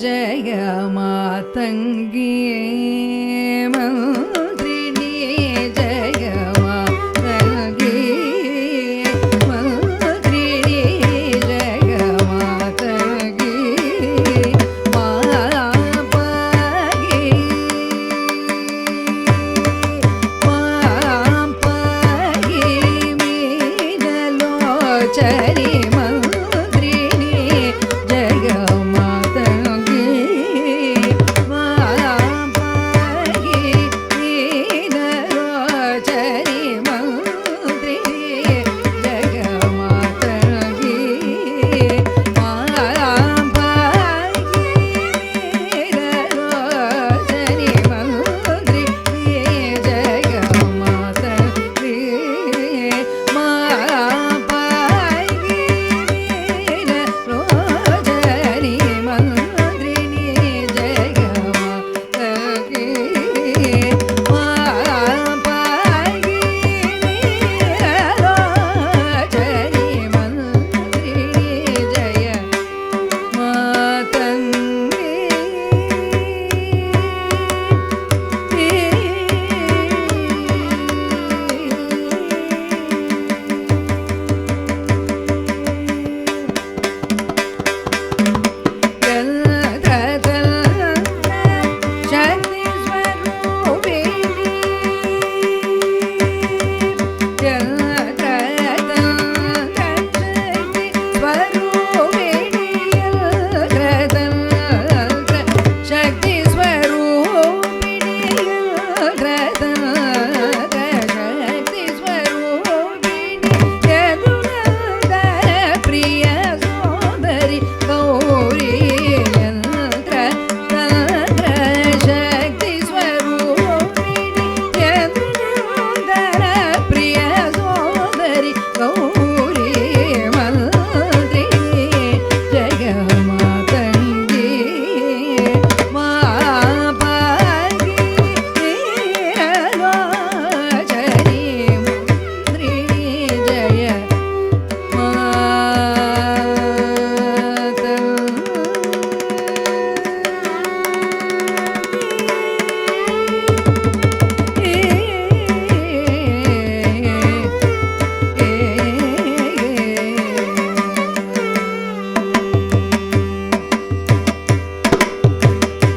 ஜய மாதங்கி மந்திரிணி ஜய மாதங்கி மந்திரிணி ஜய மாதங்கி மாபகி மாபகி மீனலோச்சரி மந்திரிணி ஜய மாதங்கி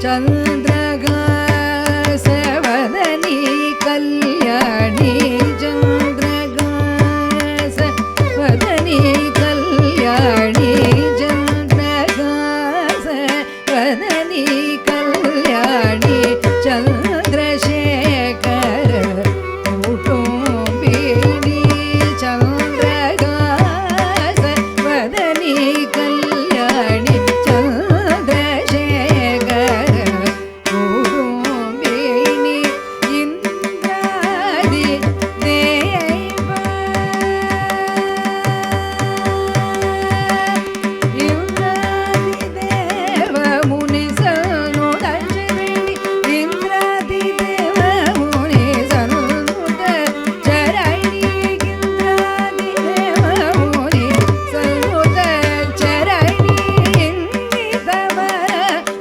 चन्द्रगासवदनी कल्याणी चन्द्रगासवदनी कल्याणी चन्द्रगासवदनी कल्याणी चन्द्रशेखर कुटुम्बिनी चन्द्रगासवदनी कल्याणी चन्द्रशेखर कुटुम्बिनी इन्द्रादि देवा इन्द्रादि देव मुनिसनुदचरणि इन्द्रादि देव मुनिसनुदचरणि इन्द्रादि देव मुनिसनुदचरणि इंगितवर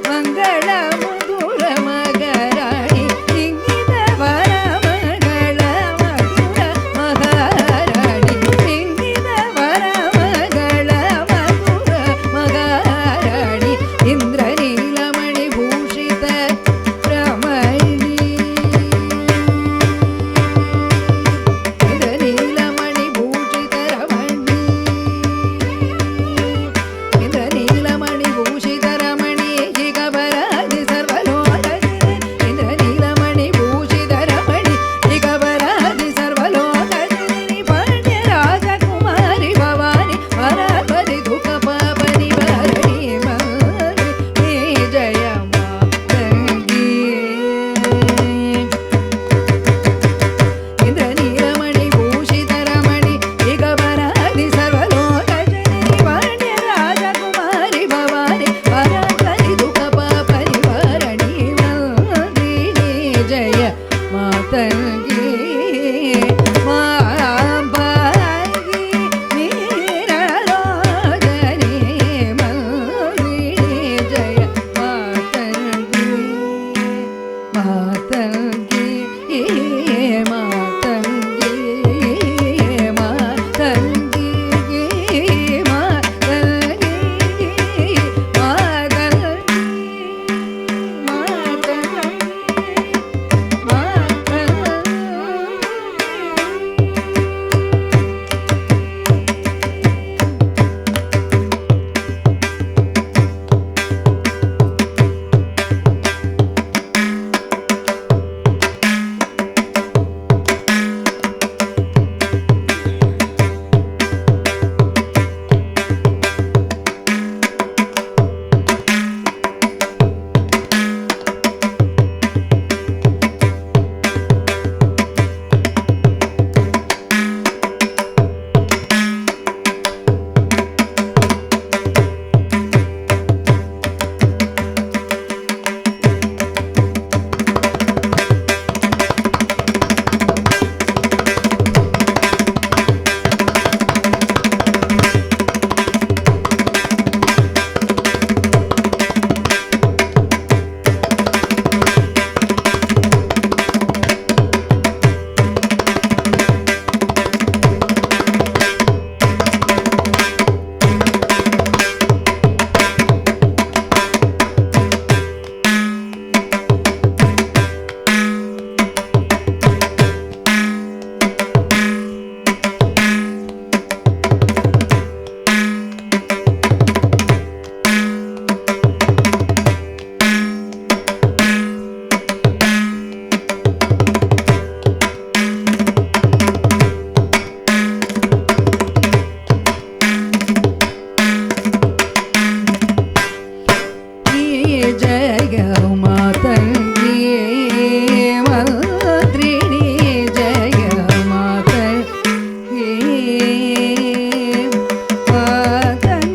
मंगल मधुर मगराणि इंगितवर मंगल मधुर मगराणि इंगितवर मंगल मधुर मगराणि इंद्रनीलमणि भूषित रमणी इंद्रनीलमणि भूषित रमणी इंद्रनीलमणि भूषित रमणी हिगवरादि सर्वलोकजननी इंद्रनीलमणि भूषित रमणी हिगवरादि सर्वलोकजननी पाण्ड्यराजकुमारी भवानी परापरि दुःखपापनिवारिणी मङ्गली जय मातङ्गी इंद्रनीलमणि भूषित रमणी हिगवरादि सर्वलोकजननी पाण्ड्यराजकुमारी भवानी परापरि दुःखपापनिवारिणी मङ्गली जय मातङ्गी माम्बागी नीरलोचनी मङ्गली जय मातङ्गी मातङ्गी मातङ्गी मातङ्गी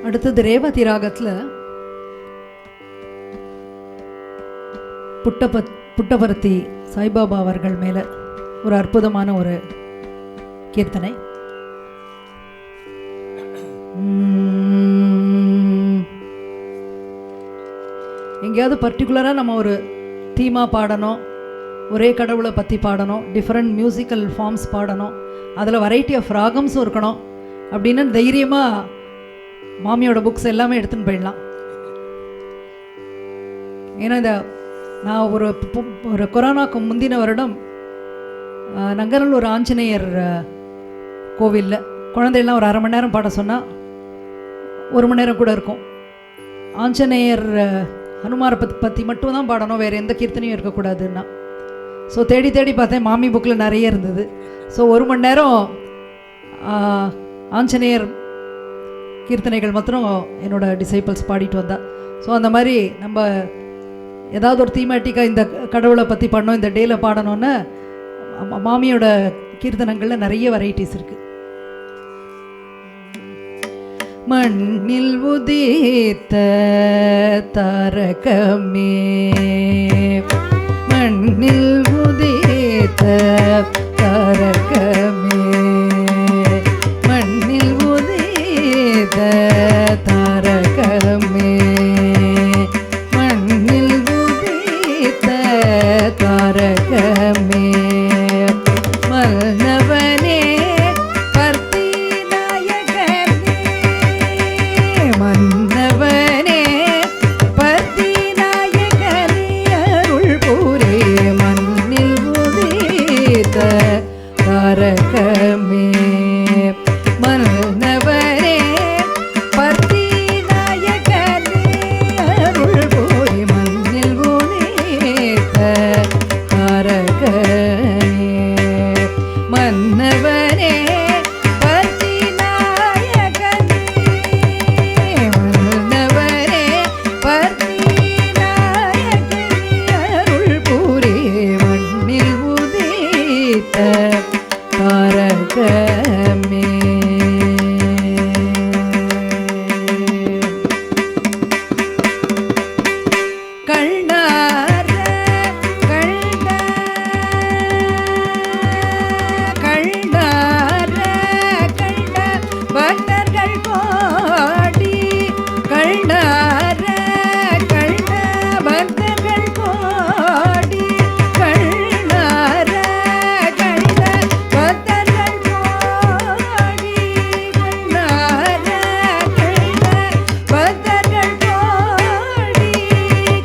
அடுத்தது ரேவதி ராகத்தில் புட்டபர்த்தி சாய்பாபா அவர்கள் மேலே ஒரு அற்புதமான ஒரு கீர்த்தனை. எங்கேயாவது பர்டிகுலராக நம்ம ஒரு தீமாக பாடணும், ஒரே கடவுளை பற்றி பாடணும், டிஃப்ரெண்ட் மியூசிக்கல் ஃபார்ம்ஸ் பாடணும், அதில் வெரைட்டி ஆஃப் ராகம்ஸும் இருக்கணும் அப்படின்னு தைரியமாக மாமியோட புக்ஸ் எல்லாமே எடுத்துன்னு போயிடலாம். ஏன்னா நான் ஒரு கொரோனாவுக்கு முந்தின வருடம் நங்கநல்லூர் ஆஞ்சநேயர் கோவிலில் குழந்தையெல்லாம் ஒரு 1/2 மணி நேரம் பாட சொன்னால் 1 மணி நேரம் கூட இருக்கும். ஆஞ்சநேயர் ஹனுமாரை பற்றி மட்டும் தான் பாடணும், வேறு எந்த கீர்த்தனையும் இருக்கக்கூடாதுன்னா. ஸோ தேடி தேடி பார்த்தேன், மாமி புக்கில் நிறைய இருந்தது. ஸோ 1 மணி நேரம் ஆஞ்சநேயர் கீர்த்தனைகள் மாத்திரம் என்னோடய டிசைபிள்ஸ் பாடிட்டு வந்தா. ஸோ அந்த மாதிரி நம்ம ஏதாவது ஒரு தீமேட்டிக்காக இந்த கடவுளை பற்றி பண்ணோம், இந்த டேயில் பாடணுன்னு மாமியோட கீர்த்தனங்களில் நிறைய வெரைட்டிஸ் இருக்குது. மண்ணில் உதித்த தாரகமே, மண்ணில் உதித்த தாரகமே, மண்ணில் உதித்த தாரகமே, மண்ணில் உதித்த தாரகமே, மன்னவனே பர்த்திநாயகனே, மன்னவனே பர்த்திநாயகனே, அருள் புரே மண்ணில் உதித்த தாரகமே, மன்னவனே பர்த்திநாயகனே, அருள் புரே மண்ணில் உதித்த தாரகமே, மன்னவனே பர்த்திநாயகனே, மன்னவனே பர்த்திநாயகனே, அருள் புரே மண்ணில் உதித்த தாரகமே. கண்ணார கண்ணார கண்ட பக்தர்கள் கோடி, கண்ணார கண்ட பக்தர்கள் கோடி, கண்ணார கண்ட பக்தர்கள் கோடி, கண்ணார கண்ட பக்தர்கள் கோடி,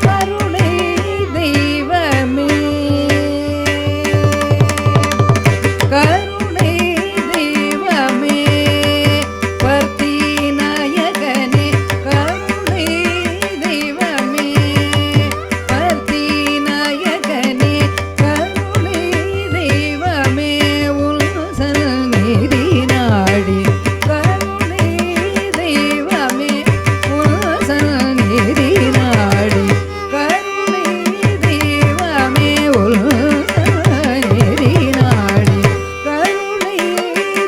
கருணை தெய்வமே, கருணை தெய்வமே பர்த்திநாயகனே, கருணை தெய்வமே பர்த்திநாயகனே, கருணை தெய்வமே உன் சந்நிதி நாடி, கருணை தெய்வமே உன் சந்நிதி நாடி, கருணை தெய்வமே உன் சந்நிதி நாடி, கருணை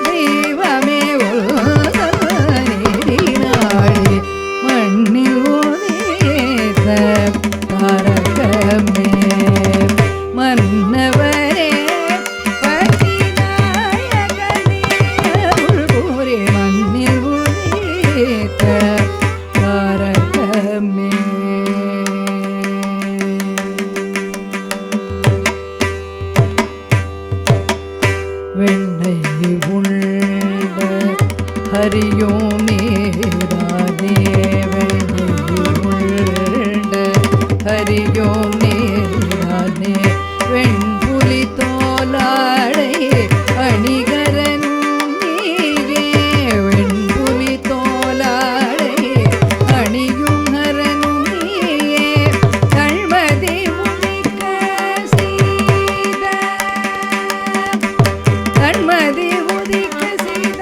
தெய்வமே உன் சந்நிதி நாடி, மண்ணில் உதித்த தாரகமே, மன்னவரே பர்த்திநாயகனே, அருள் புரே மண்ணில் உதித்த தாரகமே. வெண்ணை உண்ட ஹரியோம் நேரானே, வெண்ணை உண்ட ஹரியோம் நேரானே, வெண்புலி தோலாடை அணிகரனும் நீயே, வெண்புலி தோலாடை அணியும் ஹரனும் நீயே, தள்மதி உதிக்க செய்த, தன்மதி உதிக்க செய்த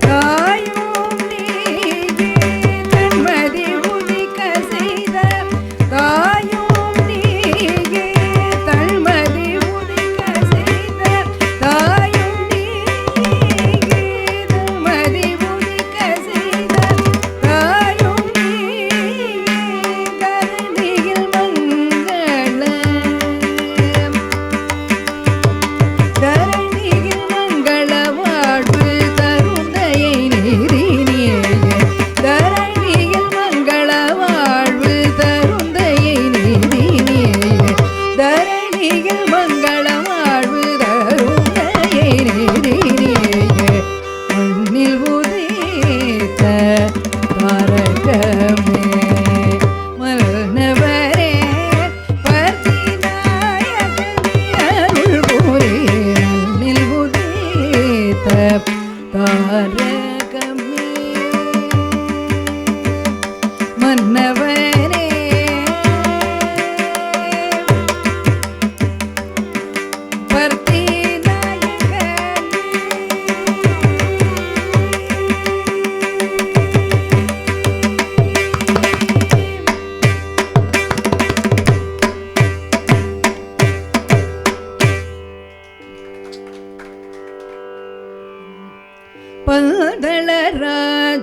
தாயும் நீயே, தன்மதி உதிக்க செய்த தாயும் நீயே,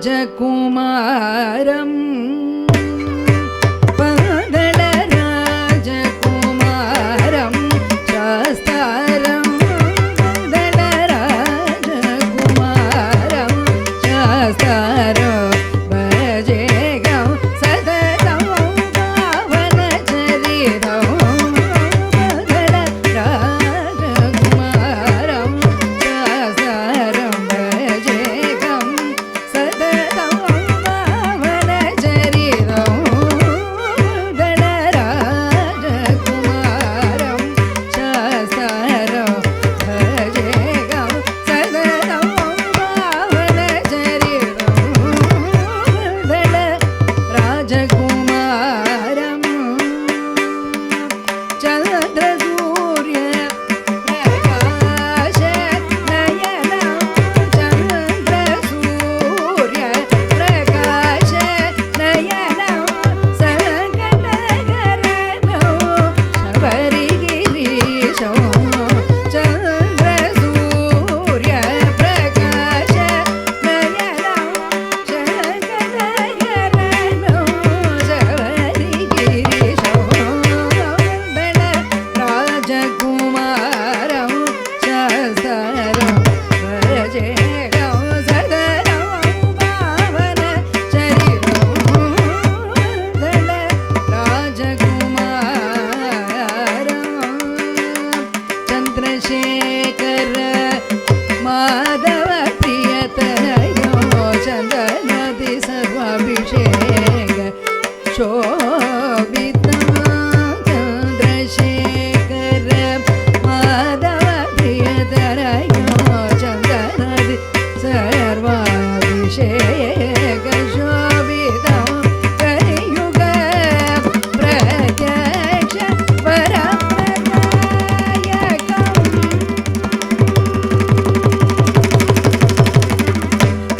ராஜகுமாரம் பங்கள ராஜகுமாரம் சாஸ்தாரம் பங்கள ராஜகுமாரம் சாஸ்தாரம் பஜேகம் சததம் பாவன சரிதம் பங்கள ராஜகுமாரம் சாஸ்தாரம் பஜேகம் சததம் பாவன சரிதம் பங்கள ராஜகுமாரம் சாஸ்தாரம் பஜேகம் சததம் பாவன சரிதம் பங்கள ராஜகுமாரம் சந்திர சூரிய பிரகாஷ நயனம் சந்திர சூரிய பிரகாஷ நயனம் சங்கடகரணம் சபரிகிரீஷம் சந்திர சூரிய பிரகாஷ நயனம் சங்கடகரணம் சபரிகிரீஷம் பங்கள ராஜகுமாரம் சாஸ்தாரம் பஜேகம் சதரம் பாவன சரிதம் பங்கள ராஜகுமாரம் சந்திரசேகர மாதவ பிரியதனயோ சந்தனதி சர்வாபிஷேக शोभिता चन्द्रशेखर माधव प्रियतरयो चन्दनदि सर्वाभिषेक शोभिता कलियुग प्रत्यक्ष परप्रदायकम्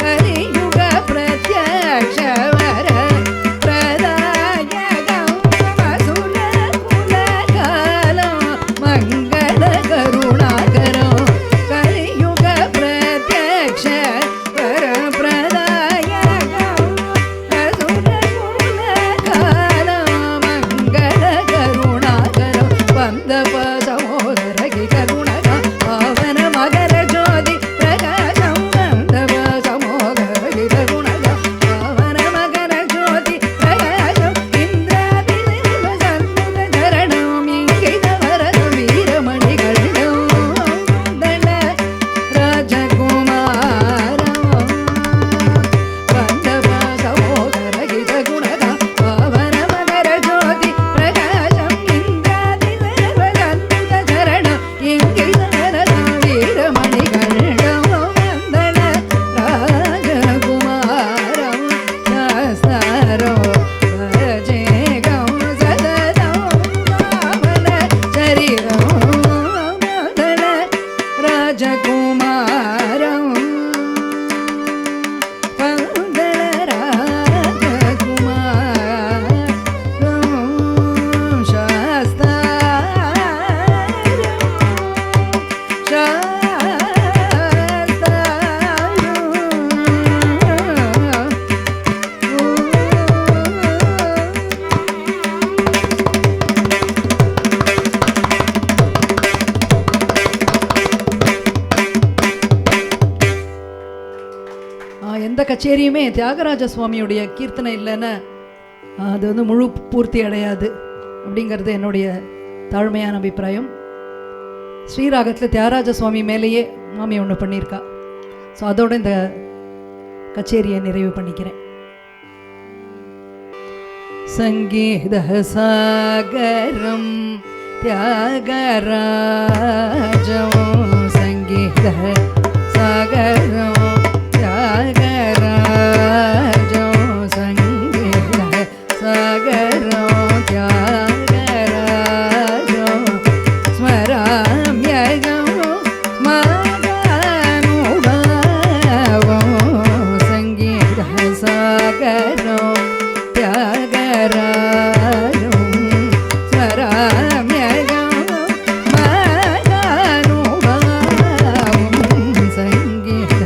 कलियुग प्रत्यक्ष वर प्रदायकं वसुलकुलकालं मङ्गलकरुणाकरं कलियुग प्रत्यक्ष वर प्रदायकं वसुलकुलकालं मङ्गलकरुणाकरं वन्दप सहोदरगि करुणगा पावन मकर ज्योति प्रकाशं वन्दप सहोदरगि करुणगा पावन मकर ज्योति प्रकाशं इन्द्रादिदेव सन्मुख चरणं इंगितवरद वीरमणिगण्डं वन्दन राजकुमारं वन्दप सहोदरगि करुणगा पावन मकर ज्योति प्रकाशं इन्द्रादिदेव सन्मुख चरणं इंगितवरद वीरमणिगण्डं वन्दन राजकुमारं शास्तारं भजेगं सततं पावन चरितं वन्दन राजकुमारं वन्दन राजकुमारं शास्तारं எந்த கச்சேரியுமே தியாகராஜ சுவாமியுடைய கீர்த்தனை இல்லைன்னா அது வந்து முழு பூர்த்தி அடையாது அப்படிங்கிறது என்னுடைய தாழ்மையான அபிப்பிராயம். ஸ்ரீராகத்தில் தியாகராஜ சுவாமி மேலேயே மாமி ஒன்று பண்ணியிருக்கா. ஸோ அதோட இந்த கச்சேரியை நிறைவு பண்ணிக்கிறேன். சங்கீத சாகரம் தியாகராஜம் சங்கீத சாகரம் தியாகராஜம் சங்கீத சாகரம் தியாகராஜம் ஸ்மராம்யகம் மகானுபாவம் சங்கீத சாகரம் தியாகராஜம் ஸ்மராம்யகம் மகானுபாவம் சங்கீத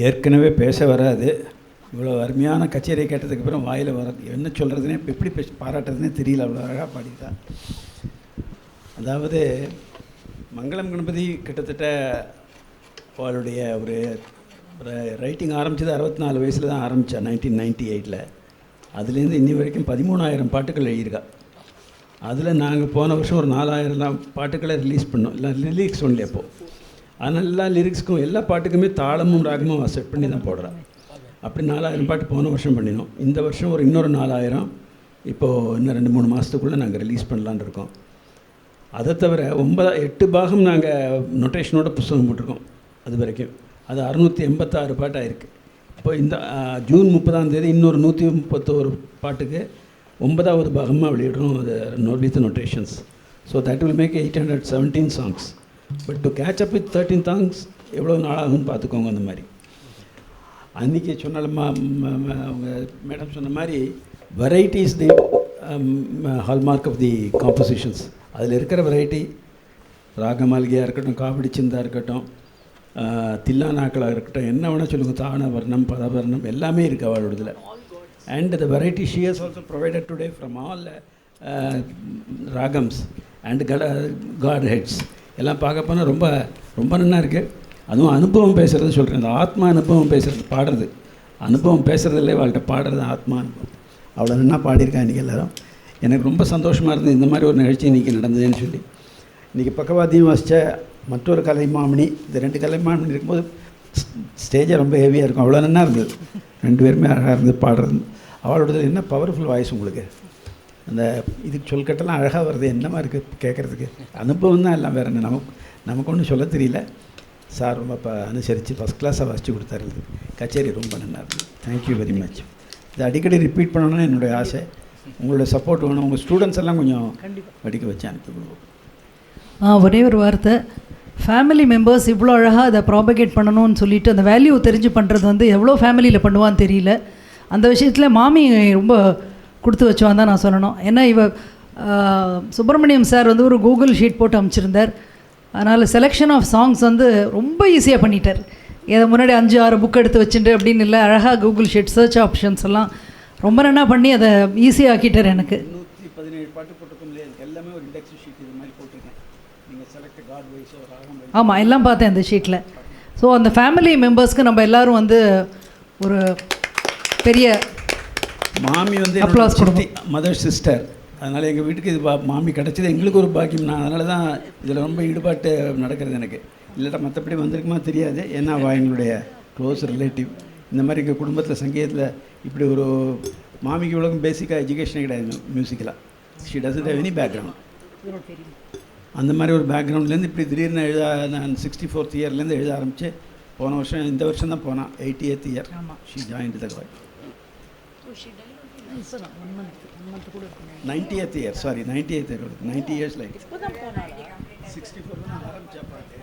ஏற்கனவே பேச வராது. இவ்வளோ அருமையான கச்சேரியை கேட்டதுக்கு அப்புறம் வாயில் வர என்ன சொல்கிறதுனே எப்படி பாராட்டுறதுனே தெரியல. அவ்வளோ அழகாக பாடிட்டா. அதாவது மங்களம் கணபதி கிட்டத்தட்ட அவளுடைய ஒரு ரைட்டிங் ஆரம்பித்தது 64 வயசில் தான் ஆரம்பித்தா, 1998. அதுலேருந்து இன்னி வரைக்கும் 13,000 பாட்டுகள் எழுதியிருக்கா. அதில் நாங்கள் போன வருஷம் ஒரு 4,000 பாட்டுக்களை ரிலீஸ் பண்ணோம். இல்லை லிரிக்ஸ் ஒன்லி அப்போது. அதனால் எல்லா லிரிக்ஸ்க்கும் எல்லா பாட்டுக்குமே தாளமும் ராகமும் செட் பண்ணி தான் போடுறான். அப்படி 4,000 பாட்டு போன வருஷம் பண்ணினோம். இந்த வருஷம் ஒரு இன்னொரு 4,000 இப்போது இன்னும் 2-3 மாதத்துக்குள்ளே நாங்கள் ரிலீஸ் பண்ணலான்னு இருக்கோம். அதை தவிர 8 பாகம் நாங்கள் நொட்டேஷனோட புத்தகம் போட்டிருக்கோம். அது வரைக்கும் அது 686 பாட்டாக இருக்குது. இப்போ இந்த ஜூன் 30 இன்னொரு 131 பாட்டுக்கு 9வது பாகமாக வெளியிடுறோம், அது with notations. So that will make 817 songs. But to catch up with 13 songs எவ்வளோ நாளாகும்னு பார்த்துக்கோங்க. அந்த மாதிரி அன்றைக்கி சொன்னாலுமா அவங்க மேடம் சொன்ன மாதிரி variety is the hallmark of the compositions. அதில் இருக்கிற வெரைட்டி ராகமாளிகையாக இருக்கட்டும், காவடி சிந்தாக இருக்கட்டும், தில்லானாக்களாக இருக்கட்டும், என்ன வேணால் சொல்லுங்கள், தான வர்ணம் பதவர்ணம் எல்லாமே இருக்குது அவளோடதில். And the variety she has also provided today from all ராகம்ஸ் அண்ட் காட் ஹெட்ஸ் எல்லாம் பார்க்க போனால் ரொம்ப ரொம்ப நல்லா இருக்குது. அதுவும் அனுபவம் பேசுகிறது சொல்கிறேன். அந்த ஆத்மா அனுபவம் பேசுகிறது, பாடுறது அனுபவம் பேசுகிறதில்லே வாழ்கிட்ட பாடுறது ஆத்மா அனுபவம். அவ்வளோ நல்லா பாடியிருக்கேன் இன்றைக்கி எல்லோரும். எனக்கு ரொம்ப சந்தோஷமாக இருந்தது இந்த மாதிரி ஒரு நிகழ்ச்சி இன்றைக்கி நடந்ததுன்னு சொல்லி. இன்றைக்கி பக்கவாத்தியம் வாசித்த மற்றொரு கலைமாமணி, இந்த 2 கலைமாமணி இருக்கும்போது ஸ்டேஜை ரொம்ப ஹெவியாக இருக்கும். அவ்வளோ நல்லா இருந்தது. 2 பேருமே அழகாக இருந்தது பாடுறது. அவளோடது என்ன பவர்ஃபுல் வாய்ஸ் உங்களுக்கு. அந்த இதுக்கு சொல்கட்டெல்லாம் அழகாக வருது. என்னமா இருக்குது கேட்குறதுக்கு. அனுபவம் தான் எல்லாம். வேறு என்ன நமக்கு ஒன்றும் சொல்ல தெரியல. சார் ரொம்ப அனுசரித்து ஃபஸ்ட் கிளாஸாக வாசித்து கொடுத்தாரு. கச்சேரி ரொம்ப நல்லா இருந்தது. Thank you very much. இதை அடிக்கடி ரிப்பீட் பண்ணணும்னு என்னுடைய ஆசை. உங்களோட சப்போர்ட் வேணும். உங்கள் ஸ்டூடெண்ட்ஸ் எல்லாம் கொஞ்சம் படிக்க வச்சு அனுப்பி கொடுவோம். ஒரே ஒரு வார்த்தை, ஃபேமிலி மெம்பர்ஸ் இவ்வளோ அழகாக அதை ப்ராபகேட் பண்ணணும்னு சொல்லிட்டு அந்த வேல்யூ தெரிஞ்சு பண்ணுறது வந்து எவ்வளோ ஃபேமிலியில் பண்ணுவான்னு தெரியல. அந்த விஷயத்தில் மாமி ரொம்ப கொடுத்து வச்சுவான் தான் நான் சொல்லணும். ஏன்னா சுப்பிரமணியம் சார் வந்து ஒரு கூகுள் ஷீட் போட்டு அமைச்சிருந்தார். அதனால் செலெக்ஷன் ஆஃப் சாங்ஸ் வந்து ரொம்ப ஈஸியாக பண்ணிட்டார். இதை முன்னாடி 5-6 புக் எடுத்து வச்சுட்டு அப்படின்னு இல்லை, அழகாக கூகுள் ஷீட் சர்ச் ஆப்ஷன்ஸ் எல்லாம் ரொம்ப நல்லா பண்ணி அதை ஈஸியாக ஆக்கிட்டார். எனக்கு 117 பாட்டு போட்டிருக்கோம் இல்லையா, எல்லாமே ஒரு இண்டெக்ஸ் ஷீட் இது மாதிரி போட்டிருக்கேன். நீங்கள் செலக்ட் காட் வைஸ் ஒரு ராகம். ஆமாம், எல்லாம் பார்த்தேன் அந்த ஷீட்டில். ஸோ அந்த ஃபேமிலி மெம்பர்ஸ்க்கு நம்ம எல்லோரும் வந்து ஒரு பெரிய மாமி வந்து அப்ளாஸ் கொடுப்போம். Mother sister. அதனால் எங்கள் வீட்டுக்கு இது மாமி கிடச்சிது எங்களுக்கு ஒரு பாக்கியம். நான் அதனால தான் இதில் ரொம்ப ஈடுபாட்டு நடக்கிறது எனக்கு. இல்லாட்டா மற்றபடி வந்திருக்குமா தெரியாது. ஏன்னா எங்களுடைய க்ளோஸ் ரிலேட்டிவ். இந்த மாதிரி எங்கள் குடும்பத்தில் சங்கீதத்தில் இப்படி ஒரு மாமிக்கு உலகம் பேசிக்காக எஜுகேஷனே கிடையாது மியூசிக்கலாக. She doesn't have any background. அந்த மாதிரி ஒரு பேக்ரவுண்ட்லேருந்து இப்படி திடீர்னு நான் 64th இயர்லேருந்து எழுத ஆரம்பித்து போன வருஷம் இந்த வருஷம் தான் போனான் 88th இயர் ஷி ஜாயின்ட் த காய். 90th year, sorry 90th year, 90 years like 64 ஆரம்பிச்சா பாட்டு.